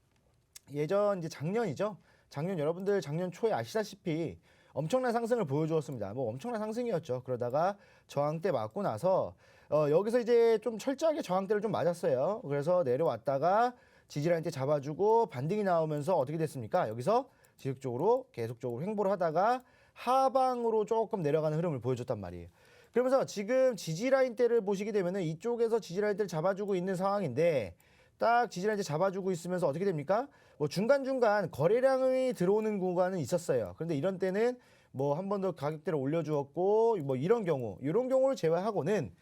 예전 이제 작년이죠. 여러분들 작년 초에 아시다시피 엄청난 상승을 보여주었습니다. 뭐 엄청난 상승이었죠. 그러다가 저항대 맞고 나서 여기서 이제 좀 철저하게 저항대를 좀 맞았어요. 그래서 내려왔다가 지지라인 때 잡아주고 반등이 나오면서 어떻게 됐습니까? 여기서 지속적으로 계속적으로 횡보를 하다가 하방으로 조금 내려가는 흐름을 보여줬단 말이에요. 그러면서 지금 지지라인 대를 보시게 되면은 이쪽에서 지지라인 대를 잡아주고 있는 상황인데 딱 지지라인 대 잡아주고 있으면서 어떻게 됩니까? 뭐 중간중간 거래량이 들어오는 구간은 있었어요. 그런데 이런 때는 뭐 한 번 더 가격대를 올려주었고 뭐 이런 경우를 제외하고는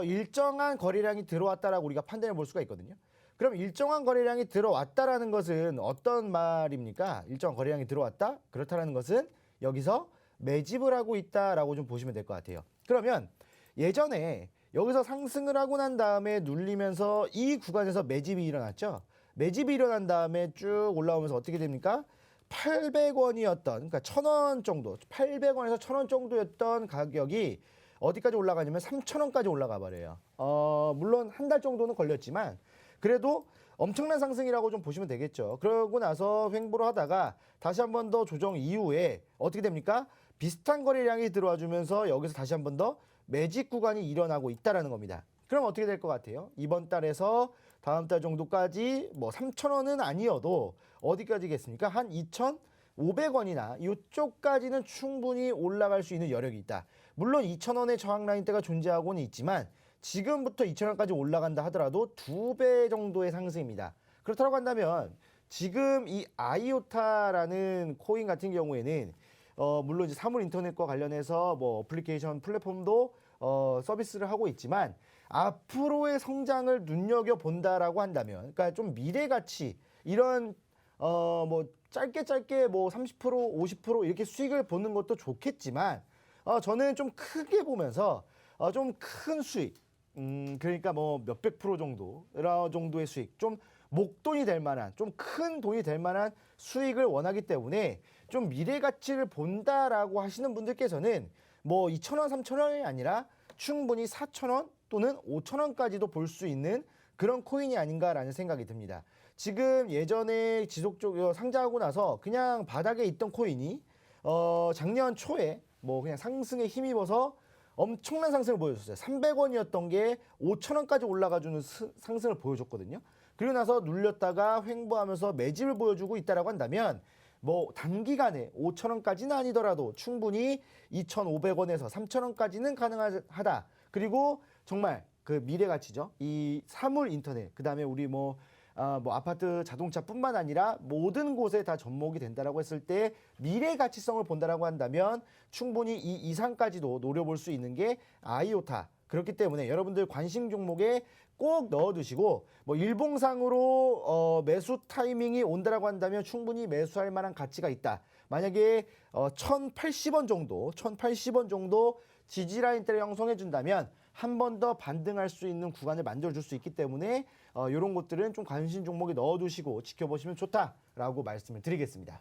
일정한 거래량이 들어왔다라고 우리가 판단해 볼 수가 있거든요. 그럼 일정한 거래량이 들어왔다라는 것은 어떤 말입니까? 일정한 거래량이 들어왔다? 그렇다라는 것은 여기서 매집을 하고 있다라고 좀 보시면 될 것 같아요. 그러면 예전에 여기서 상승을 하고 난 다음에 눌리면서 이 구간에서 매집이 일어났죠. 매집이 일어난 다음에 쭉 올라오면서 어떻게 됩니까? 800원이었던, 그러니까 1,000원 정도, 800원에서 1,000원 정도였던 가격이 어디까지 올라가냐면 3,000원까지 올라가 버려요. 물론 한 달 정도는 걸렸지만 그래도 엄청난 상승이라고 좀 보시면 되겠죠. 그러고 나서 횡보를 하다가 다시 한 번 더 조정 이후에 어떻게 됩니까? 비슷한 거래량이 들어와 주면서 여기서 다시 한 번 더 매집 구간이 일어나고 있다라는 겁니다. 그럼 어떻게 될 것 같아요? 이번 달에서 다음 달 정도까지 뭐 3,000원은 아니어도 어디까지겠습니까? 한 2,500원이나 이쪽까지는 충분히 올라갈 수 있는 여력이 있다. 물론 2,000원의 저항 라인대가 존재하고는 있지만 지금부터 2,000원까지 올라간다 하더라도 2배 정도의 상승입니다. 그렇다고 한다면 지금 이 아이오타라는 코인 같은 경우에는 물론 이제 사물 인터넷과 관련해서 뭐 어플리케이션 플랫폼도 서비스를 하고 있지만 앞으로의 성장을 눈여겨 본다라고 한다면, 그러니까 좀 미래 가치 이런 뭐 짧게 뭐 30% 50% 이렇게 수익을 보는 것도 좋겠지만 저는 좀 크게 보면서 좀 큰 수익, 그러니까 뭐 몇백 프로 정도 이런 정도의 수익, 좀 목돈이 될 만한, 좀 큰 돈이 될 만한 수익을 원하기 때문에 좀 미래 가치를 본다라고 하시는 분들께서는 뭐 2,000원, 3,000원이 아니라 충분히 4,000원 또는 5,000원까지도 볼 수 있는 그런 코인이 아닌가라는 생각이 듭니다. 지금 예전에 지속적으로 상장하고 나서 그냥 바닥에 있던 코인이 작년 초에 뭐 그냥 상승에 힘입어서 엄청난 상승을 보여줬어요. 300원이었던 게 5,000원까지 올라가주는 상승을 보여줬거든요. 그리고 나서 눌렸다가 횡보하면서 매집을 보여주고 있다라고 한다면 뭐 단기간에 5,000원까지는 아니더라도 충분히 2,500원에서 3,000원까지는 가능하다. 그리고 정말 그 미래 가치죠. 이 사물 인터넷, 그다음에 우리 뭐 아파트 자동차뿐만 아니라 모든 곳에 다 접목이 된다라고 했을 때 미래 가치성을 본다라고 한다면 충분히 이 이상까지도 노려볼 수 있는 게 아이오타. 그렇기 때문에 여러분들 관심 종목에 꼭 넣어두시고 뭐 일봉상으로 매수 타이밍이 온다라고 한다면 충분히 매수할 만한 가치가 있다. 만약에 1,080원 정도 지지라인대를 형성해 준다면 한 번 더 반등할 수 있는 구간을 만들어줄 수 있기 때문에 이런 것들은 좀 관심 종목에 넣어두시고 지켜보시면 좋다라고 말씀을 드리겠습니다.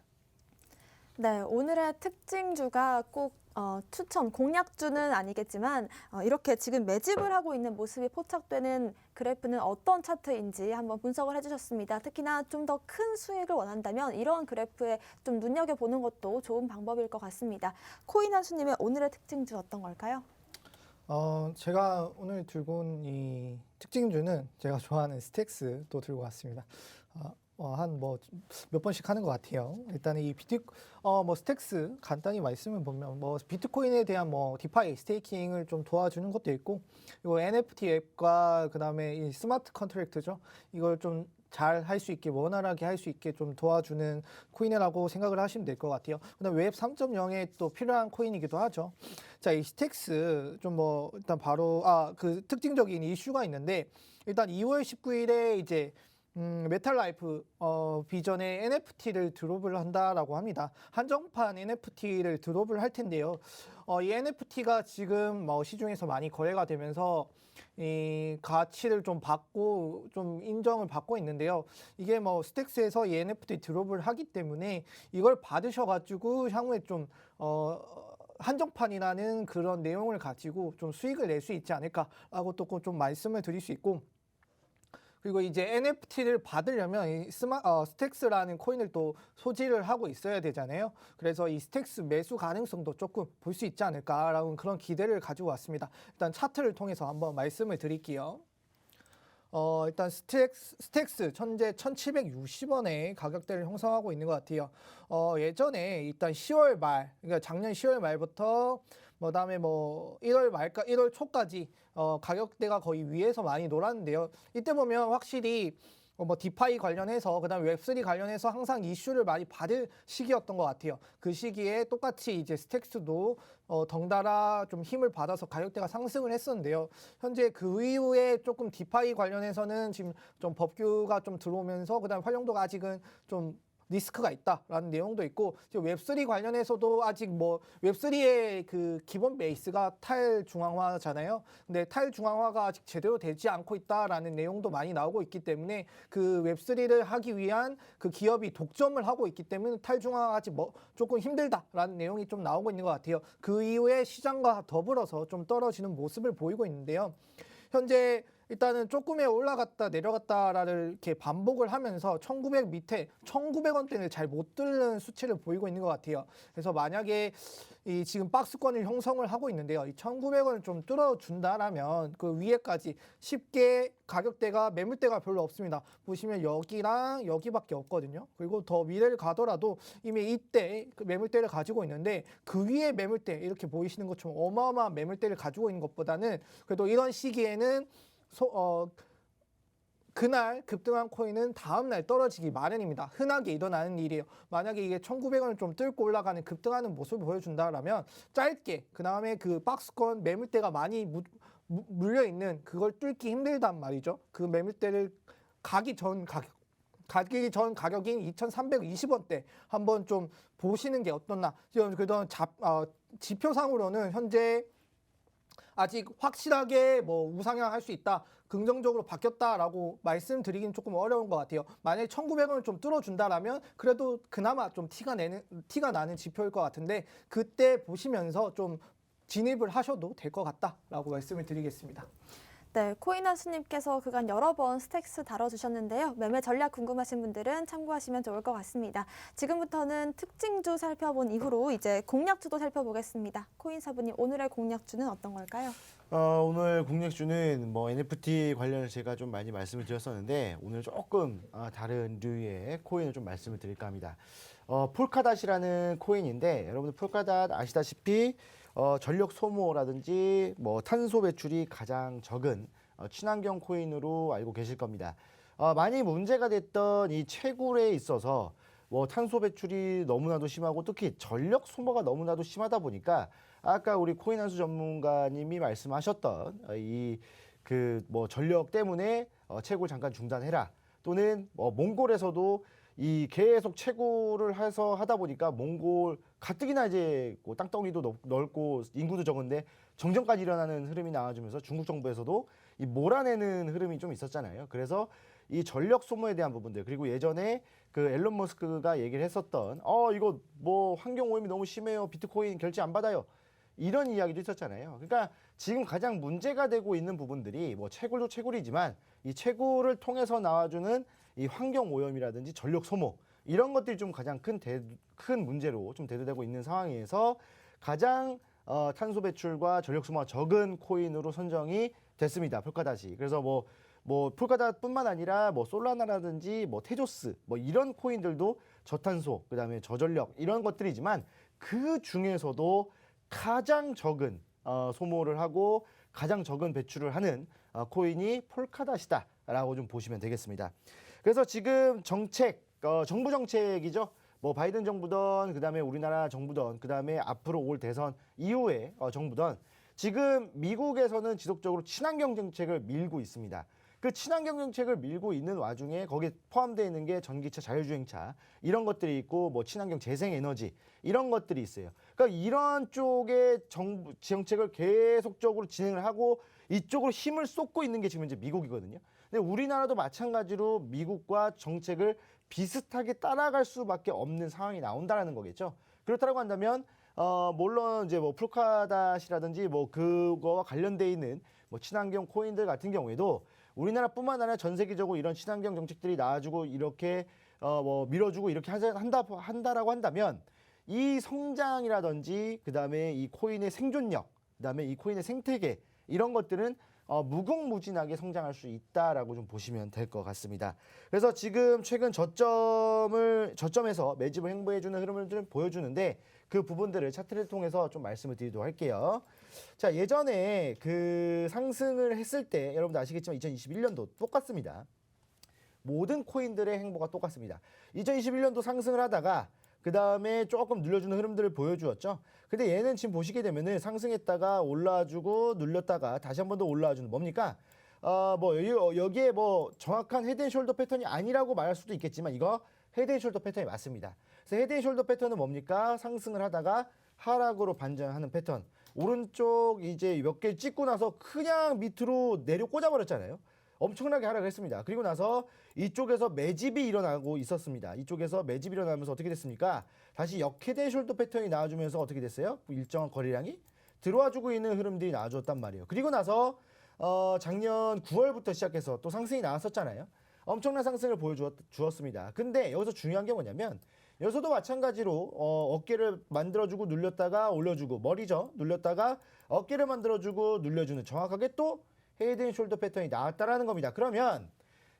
네, 오늘의 특징주가 꼭 추천, 공략주는 아니겠지만 이렇게 지금 매집을 하고 있는 모습이 포착되는 그래프는 어떤 차트인지 한번 분석을 해주셨습니다. 특히나 좀 더 큰 수익을 원한다면 이런 그래프에 좀 눈여겨보는 것도 좋은 방법일 것 같습니다. 코인 한수님의 오늘의 특징주 어떤 걸까요? 제가 오늘 들고 온 이 특징주는 제가 좋아하는 스택스도 들고 왔습니다. 한 몇 번씩 하는 것 같아요. 일단 이 스택스 간단히 말씀을 보면 비트코인에 대한 디파이 스테이킹을 좀 도와주는 것도 있고, 이거 NFT 앱과 그다음에 이 스마트 컨트랙트죠. 이걸 좀 잘 할 수 있게 원활하게 할 수 있게 좀 도와주는 코인이라고 생각을 하시면 될 것 같아요. 그다음 웹 3.0에 또 필요한 코인이기도 하죠. 자, 이 스택스 좀 일단 바로 그 특징적인 이슈가 있는데, 일단 2월 19일에 이제 메탈라이프 비전에 NFT를 드롭을 한다라고 합니다. 한정판 NFT를 드롭을 할 텐데요. 이 NFT가 지금 시중에서 많이 거래가 되면서 이 가치를 좀 받고 좀 인정을 받고 있는데요. 이게 스택스에서 이 NFT 드롭을 하기 때문에 이걸 받으셔가지고 향후에 좀 한정판이라는 그런 내용을 가지고 좀 수익을 낼 수 있지 않을까라고 또 좀 말씀을 드릴 수 있고, 그리고 이제 NFT를 받으려면 이 스택스라는 코인을 또 소지를 하고 있어야 되잖아요. 그래서 이 스택스 매수 가능성도 조금 볼 수 있지 않을까라는 그런 기대를 가지고 왔습니다. 일단 차트를 통해서 한번 말씀을 드릴게요. 일단 스택스 현재 1,760원의 가격대를 형성하고 있는 것 같아요. 예전에 일단 10월 말, 그러니까 작년 10월 말부터 그다음에 1월 초까지 가격대가 거의 위에서 많이 놀았는데요. 이때 보면 확실히 디파이 관련해서 그다음에 웹3 관련해서 항상 이슈를 많이 받을 시기였던 것 같아요. 그 시기에 똑같이 이제 스택스도 덩달아 좀 힘을 받아서 가격대가 상승을 했었는데요. 현재 그 이후에 조금 디파이 관련해서는 지금 좀 법규가 좀 들어오면서 그다음에 활용도가 아직은 좀 리스크가 있다라는 내용도 있고, 웹3 관련해서도 아직 웹3의 그 기본 베이스가 탈중앙화잖아요. 근데 탈중앙화가 아직 제대로 되지 않고 있다라는 내용도 많이 나오고 있기 때문에 그 웹3를 하기 위한 그 기업이 독점을 하고 있기 때문에 탈중앙화가 아직 조금 힘들다라는 내용이 좀 나오고 있는 것 같아요. 그 이후에 시장과 더불어서 좀 떨어지는 모습을 보이고 있는데요. 현재 일단은 조금에 올라갔다 내려갔다를 이렇게 반복을 하면서 1,900 밑에 1,900원대를 잘 못 뚫는 수치를 보이고 있는 것 같아요. 그래서 만약에 이 지금 박스권을 형성을 하고 있는데요. 이 1,900원을 좀 뚫어준다라면 그 위에까지 쉽게 가격대가 매물대가 별로 없습니다. 보시면 여기랑 여기밖에 없거든요. 그리고 더 위를 가더라도 이미 이때 그 매물대를 가지고 있는데, 그 위에 매물대 이렇게 보이시는 것처럼 어마어마한 매물대를 가지고 있는 것보다는 그래도 이런 시기에는 그날 급등한 코인은 다음날 떨어지기 마련입니다. 흔하게 일어나는 일이에요. 만약에 이게 1,900원을 좀 뚫고 올라가는 급등하는 모습을 보여준다라면 짧게 그 다음에 그 박스권 매물대가 많이 물려있는 그걸 뚫기 힘들단 말이죠. 그 매물대를 가기 전 가격인 2,320원대 한번 좀 보시는 게 어떻나. 지금 그래도 지표상으로는 현재 아직 확실하게 우상향할 수 있다, 긍정적으로 바뀌었다라고 말씀드리긴 조금 어려운 것 같아요. 만약에 1,900원을 좀 뚫어준다라면 그래도 그나마 좀 티가 나는 지표일 것 같은데, 그때 보시면서 좀 진입을 하셔도 될 것 같다라고 말씀을 드리겠습니다. 네, 코인 한수님께서 그간 여러 번 스택스 다뤄주셨는데요. 매매 전략 궁금하신 분들은 참고하시면 좋을 것 같습니다. 지금부터는 특징주 살펴본 이후로 이제 공략주도 살펴보겠습니다. 코인 사부님, 오늘의 공략주는 어떤 걸까요? 오늘 공략주는 NFT 관련해서 제가 좀 많이 말씀을 드렸었는데, 오늘 조금 다른 류의 코인을 좀 말씀을 드릴까 합니다. 폴카닷이라는 코인인데, 여러분들 폴카닷 아시다시피 전력 소모라든지 탄소 배출이 가장 적은 친환경 코인으로 알고 계실 겁니다. 많이 문제가 됐던 이 채굴에 있어서 탄소 배출이 너무나도 심하고 특히 전력 소모가 너무나도 심하다 보니까 아까 우리 코인 한수 전문가님이 말씀하셨던 전력 때문에 채굴 잠깐 중단해라, 또는 몽골에서도 이 계속 채굴을 해서 하다 보니까 몽골 가뜩이나 이제 땅덩이도 넓고 인구도 적은데 정전까지 일어나는 흐름이 나와주면서 중국 정부에서도 이 몰아내는 흐름이 좀 있었잖아요. 그래서 이 전력 소모에 대한 부분들, 그리고 예전에 그 앨런 머스크가 얘기를 했었던 이거 뭐 환경 오염이 너무 심해요. 비트코인 결제 안 받아요. 이런 이야기도 있었잖아요. 그러니까 지금 가장 문제가 되고 있는 부분들이 뭐 채굴도 채굴이지만 이 채굴을 통해서 나와주는 이 환경 오염이라든지 전력 소모 이런 것들이 좀 가장 큰 문제로 좀 대두되고 있는 상황에서 가장 탄소 배출과 전력 소모가 적은 코인으로 선정이 됐습니다. 폴카닷이. 그래서 뭐 폴카닷뿐만 아니라 뭐 솔라나라든지 뭐 테조스 뭐 이런 코인들도 저탄소 그다음에 저전력 이런 것들이지만 그 중에서도 가장 적은 소모를 하고 가장 적은 배출을 하는 코인이 폴카닷이다라고 좀 보시면 되겠습니다. 그래서 지금 정책, 정부 정책이죠. 뭐 바이든 정부든 그다음에 우리나라 정부든 그다음에 앞으로 올 대선 이후에 정부든 지금 미국에서는 지속적으로 친환경 정책을 밀고 있습니다. 그 친환경 정책을 밀고 있는 와중에 거기에 포함되어 있는 게 전기차, 자율주행차 이런 것들이 있고 뭐 친환경 재생에너지 이런 것들이 있어요. 그러니까 이런 쪽의 정부 정책을 계속적으로 진행을 하고 이쪽으로 힘을 쏟고 있는 게 지금 이제 미국이거든요. 근데 우리나라도 마찬가지로 미국과 정책을 비슷하게 따라갈 수밖에 없는 상황이 나온다라는 거겠죠. 그렇다고 한다면 물론 이제 뭐 폴카닷이라든지 뭐 그거와 관련돼 있는 뭐 친환경 코인들 같은 경우에도 우리나라뿐만 아니라 전 세계적으로 이런 친환경 정책들이 나와주고 이렇게 뭐 밀어주고 이렇게 한다라고 한다면 이 성장이라든지 그다음에 이 코인의 생존력, 그다음에 이 코인의 생태계 이런 것들은 무궁무진하게 성장할 수 있다라고 좀 보시면 될 것 같습니다. 그래서 지금 최근 저점에서 매집을 행보해주는 흐름을 좀 보여주는데 그 부분들을 차트를 통해서 좀 말씀을 드리도록 할게요. 자, 예전에 그 상승을 했을 때 여러분들 아시겠지만 2021년도 똑같습니다. 모든 코인들의 행보가 똑같습니다. 2021년도 상승을 하다가 그 다음에 조금 늘려주는 흐름들을 보여주었죠. 근데 얘는 지금 보시게 되면은 상승했다가 올라와주고 눌렸다가 다시 한 번 더 올라와주는 뭡니까? 뭐 여기에 뭐 정확한 헤드앤숄더 패턴이 아니라고 말할 수도 있겠지만 이거 헤드앤숄더 패턴이 맞습니다. 그래서 헤드앤숄더 패턴은 뭡니까? 상승을 하다가 하락으로 반전하는 패턴. 오른쪽 이제 몇 개 찍고 나서 그냥 밑으로 내려 꽂아버렸잖아요. 엄청나게 하락을 했습니다. 그리고 나서 이쪽에서 매집이 일어나고 있었습니다. 이쪽에서 매집이 일어나면서 어떻게 됐습니까? 다시 역헤드앤숄더 패턴이 나와주면서 어떻게 됐어요? 일정한 거래량이 들어와주고 있는 흐름들이 나와줬단 말이에요. 그리고 나서 작년 9월부터 시작해서 또 상승이 나왔었잖아요. 엄청난 상승을 보여주었습니다. 근데 여기서 중요한 게 뭐냐면 여기서도 마찬가지로 어깨를 만들어주고 눌렸다가 올려주고 머리죠. 눌렸다가 어깨를 만들어주고 눌려주는 정확하게 또 헤드앤숄더 패턴이 나왔다라는 겁니다. 그러면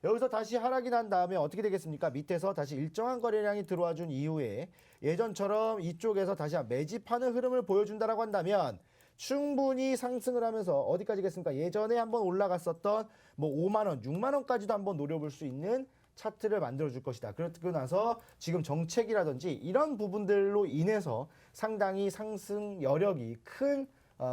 여기서 다시 하락이 난 다음에 어떻게 되겠습니까? 밑에서 다시 일정한 거래량이 들어와 준 이후에 예전처럼 이쪽에서 다시 매집하는 흐름을 보여준다라고 한다면 충분히 상승을 하면서 어디까지겠습니까? 예전에 한번 올라갔었던 뭐 5만 원, 6만 원까지도 한번 노려볼 수 있는 차트를 만들어 줄 것이다. 그러고 나서 지금 정책이라든지 이런 부분들로 인해서 상당히 상승 여력이 큰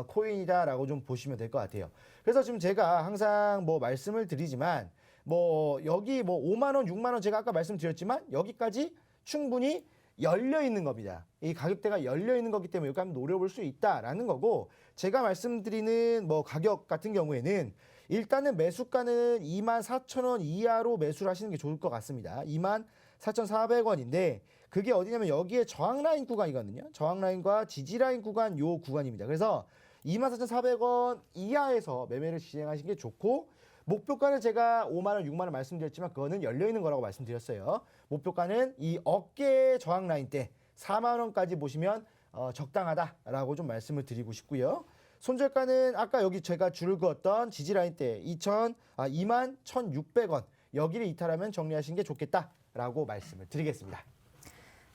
코인이다라고 좀 보시면 될 것 같아요. 그래서 지금 제가 항상 뭐 말씀을 드리지만 뭐 여기 뭐 5만 원, 6만 원 제가 아까 말씀드렸지만 여기까지 충분히 열려 있는 겁니다. 이 가격대가 열려 있는 거기 때문에 여기 한번 노려볼 수 있다라는 거고 제가 말씀드리는 뭐 가격 같은 경우에는 일단은 매수가는 24,000원 이하로 매수를 하시는 게 좋을 것 같습니다. 24,400원인데 그게 어디냐면 여기에 저항라인 구간이거든요. 저항라인과 지지라인 구간 요 구간입니다. 그래서 24,400원 이하에서 매매를 진행하시는 게 좋고 목표가를 제가 5만 원, 6만 원 말씀드렸지만 그거는 열려 있는 거라고 말씀드렸어요. 목표가는 이 어깨 저항 라인 때 4만 원까지 보시면 적당하다라고 좀 말씀을 드리고 싶고요. 손절가는 아까 여기 제가 줄을 그었던 지지 라인 때 21,600원 여기를 이탈하면 정리하시는 게 좋겠다라고 말씀을 드리겠습니다.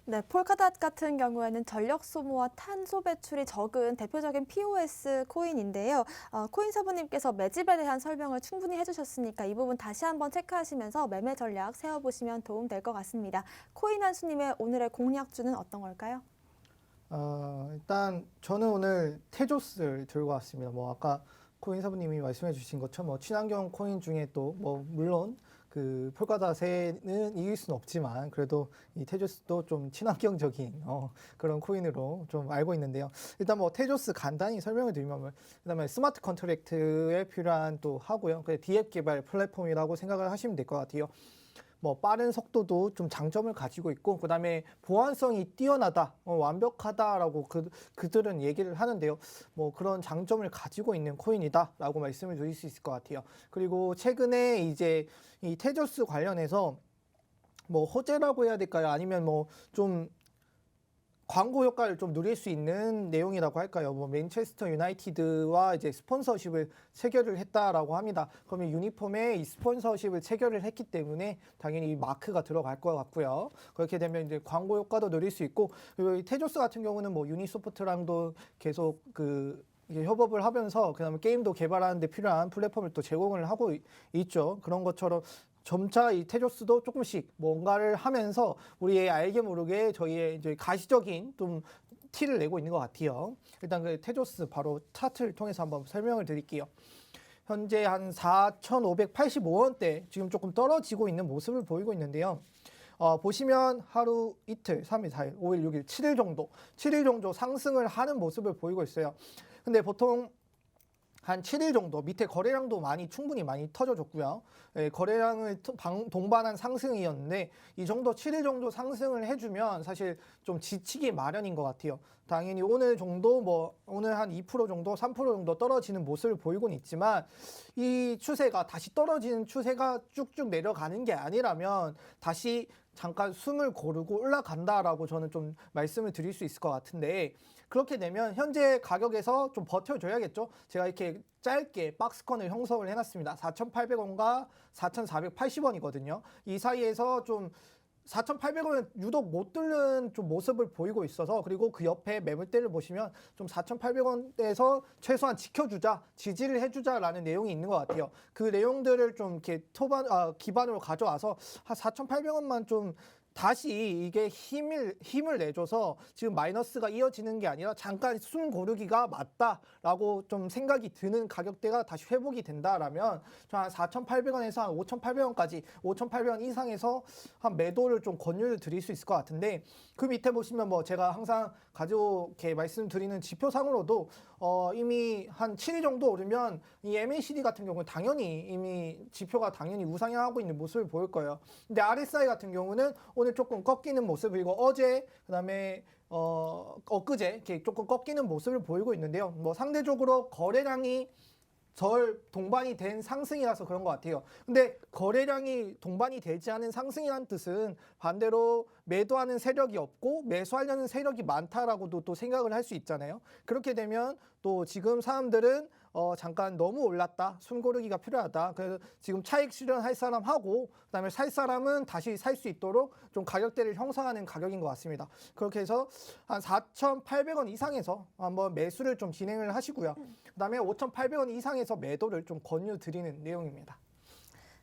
네, 폴카닷 같은 경우에는 전력 소모와 탄소 배출이 적은 대표적인 POS 코인인데요. 코인 사부님께서 매집에 대한 설명을 충분히 해주셨으니까 이 부분 다시 한번 체크하시면서 매매 전략 세워보시면 도움 될 것 같습니다. 코인 한수님의 오늘의 공략주는 어떤 걸까요? 일단 저는 오늘 테조스를 들고 왔습니다. 뭐 아까 코인 사부님이 말씀해 주신 것처럼 뭐 친환경 코인 중에 또 뭐 물론 그 폴카닷에는 이길 수는 없지만 그래도 이 테조스도 좀 친환경적인 그런 코인으로 좀 알고 있는데요. 일단 뭐 테조스 간단히 설명을 드리면 그다음에 스마트 컨트랙트에 필요한 또 하고요. 그 디앱 개발 플랫폼이라고 생각을 하시면 될 것 같아요. 뭐 빠른 속도도 좀 장점을 가지고 있고 그다음에 보안성이 뛰어나다, 완벽하다라고 그들은 얘기를 하는데요. 뭐 그런 장점을 가지고 있는 코인이다라고 말씀을 드릴 수 있을 것 같아요. 그리고 최근에 이제 이 테조스 관련해서 뭐 호재라고 해야 될까요? 아니면 뭐 좀 광고 효과를 좀 누릴 수 있는 내용이라고 할까요? 뭐 맨체스터 유나이티드와 이제 스폰서십을 체결을 했다라고 합니다. 그러면 유니폼에 이 스폰서십을 체결을 했기 때문에 당연히 이 마크가 들어갈 것 같고요. 그렇게 되면 이제 광고 효과도 누릴 수 있고 그리고 이 테조스 같은 경우는 뭐 유니소프트랑도 계속 이게 협업을 하면서 그다음에 게임도 개발하는 데 필요한 플랫폼을 또 제공을 하고 있죠. 그런 것처럼 점차 이 테조스도 조금씩 뭔가를 하면서 우리의 알게 모르게 저희의 이제 가시적인 좀 티를 내고 있는 것 같아요. 일단 그 테조스 바로 차트를 통해서 한번 설명을 드릴게요. 현재 한 4,585원대 지금 조금 떨어지고 있는 모습을 보이고 있는데요. 보시면 하루 이틀, 3일, 4일, 5일, 6일, 7일 정도 상승을 하는 모습을 보이고 있어요. 근데 보통 한 7일 정도 밑에 거래량도 충분히 많이 터져줬고요. 거래량을 동반한 상승이었는데 이 정도 7일 정도 상승을 해주면 사실 좀 지치기 마련인 것 같아요. 당연히 오늘 정도 오늘 한 2% 정도, 3% 정도 떨어지는 모습을 보이고는 있지만 이 추세가 다시 떨어지는 추세가 쭉쭉 내려가는 게 아니라면 다시 잠깐 숨을 고르고 올라간다라고 저는 좀 말씀을 드릴 수 있을 것 같은데 그렇게 되면 현재 가격에서 좀 버텨줘야겠죠. 제가 이렇게 짧게 박스권을 형성을 해놨습니다. 4,800원과 4,480원이거든요. 이 사이에서 좀 4,800원은 유독 못 뚫는 좀 모습을 보이고 있어서 그리고 그 옆에 매물대를 보시면 좀 4,800원대에서 최소한 지켜주자, 지지를 해주자라는 내용이 있는 것 같아요. 그 내용들을 좀 이렇게 기반으로 가져와서 한 4,800원만 좀 다시 이게 힘을 내줘서 지금 마이너스가 이어지는 게 아니라 잠깐 숨 고르기가 맞다라고 좀 생각이 드는 가격대가 다시 회복이 된다라면 한 4,800원에서 한 5,800원까지 5,800원 이상에서 한 매도를 좀 권유를 드릴 수 있을 것 같은데 그 밑에 보시면 뭐 제가 항상 이렇게 말씀드리는 지표상으로도 이미 한 7일 정도 오르면 이 MACD 같은 경우는 당연히 이미 지표가 당연히 우상향하고 있는 모습을 보일 거예요. 근데 RSI 같은 경우는 오늘 조금 꺾이는 모습이고 어제 그다음에 엊그제 이렇게 조금 꺾이는 모습을 보이고 있는데요. 뭐 상대적으로 거래량이 절 동반이 된 상승이라서 그런 것 같아요. 근데 거래량이 동반이 되지 않은 상승이라는 뜻은 반대로 매도하는 세력이 없고 매수하려는 세력이 많다라고도 또 생각을 할 수 있잖아요. 그렇게 되면 또 지금 사람들은 잠깐 너무 올랐다. 숨 고르기가 필요하다. 그래서 지금 차익 실현할 사람하고 그다음에 살 사람은 다시 살 수 있도록 좀 가격대를 형성하는 가격인 것 같습니다. 그렇게 해서 한 4,800원 이상에서 한번 매수를 좀 진행을 하시고요. 그다음에 5,800원 이상에서 매도를 좀 권유드리는 내용입니다.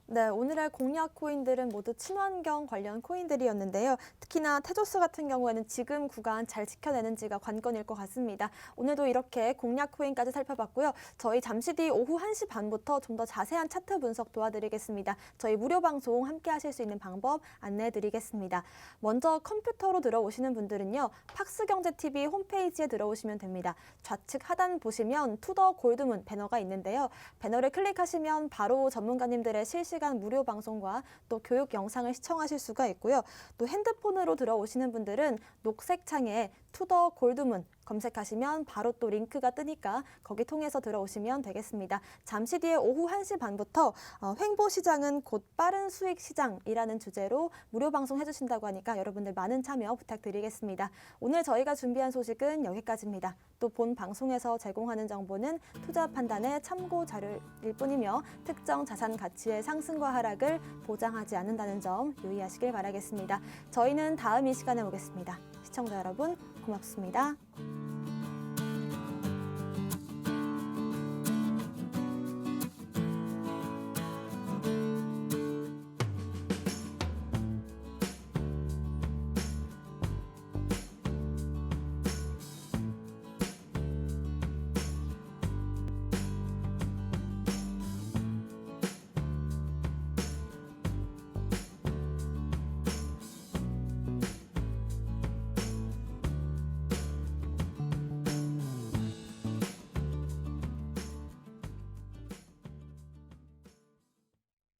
네, 오늘의 공략 코인들은 모두 친환경 관련 코인들이었는데요. 특히나 테조스 같은 경우에는 지금 구간 잘 지켜내는지가 관건일 것 같습니다. 오늘도 이렇게 공략 코인까지 살펴봤고요. 저희 잠시 뒤 오후 1시 반부터 좀 더 자세한 차트 분석 도와드리겠습니다. 저희 무료 방송 함께 하실 수 있는 방법 안내해드리겠습니다. 먼저 컴퓨터로 들어오시는 분들은요. 팍스경제TV 홈페이지에 들어오시면 됩니다. 좌측 하단 보시면 투더 골드문 배너가 있는데요. 배너를 클릭하시면 바로 전문가님들의 실시간 무료 방송과 또 교육 영상을 시청하실 수가 있고요. 또 핸드폰으로 들어오시는 분들은 녹색 창에 투더 골드문 검색하시면 바로 또 링크가 뜨니까 거기 통해서 들어오시면 되겠습니다. 잠시 뒤에 오후 1시 반부터 횡보시장은 곧 빠른 수익 시장이라는 주제로 무료 방송 해주신다고 하니까 여러분들 많은 참여 부탁드리겠습니다. 오늘 저희가 준비한 소식은 여기까지입니다. 또 본 방송에서 제공하는 정보는 투자 판단의 참고 자료일 뿐이며 특정 자산 가치의 상승과 하락을 보장하지 않는다는 점 유의하시길 바라겠습니다. 저희는 다음 이 시간에 오겠습니다. 시청자 여러분 고맙습니다.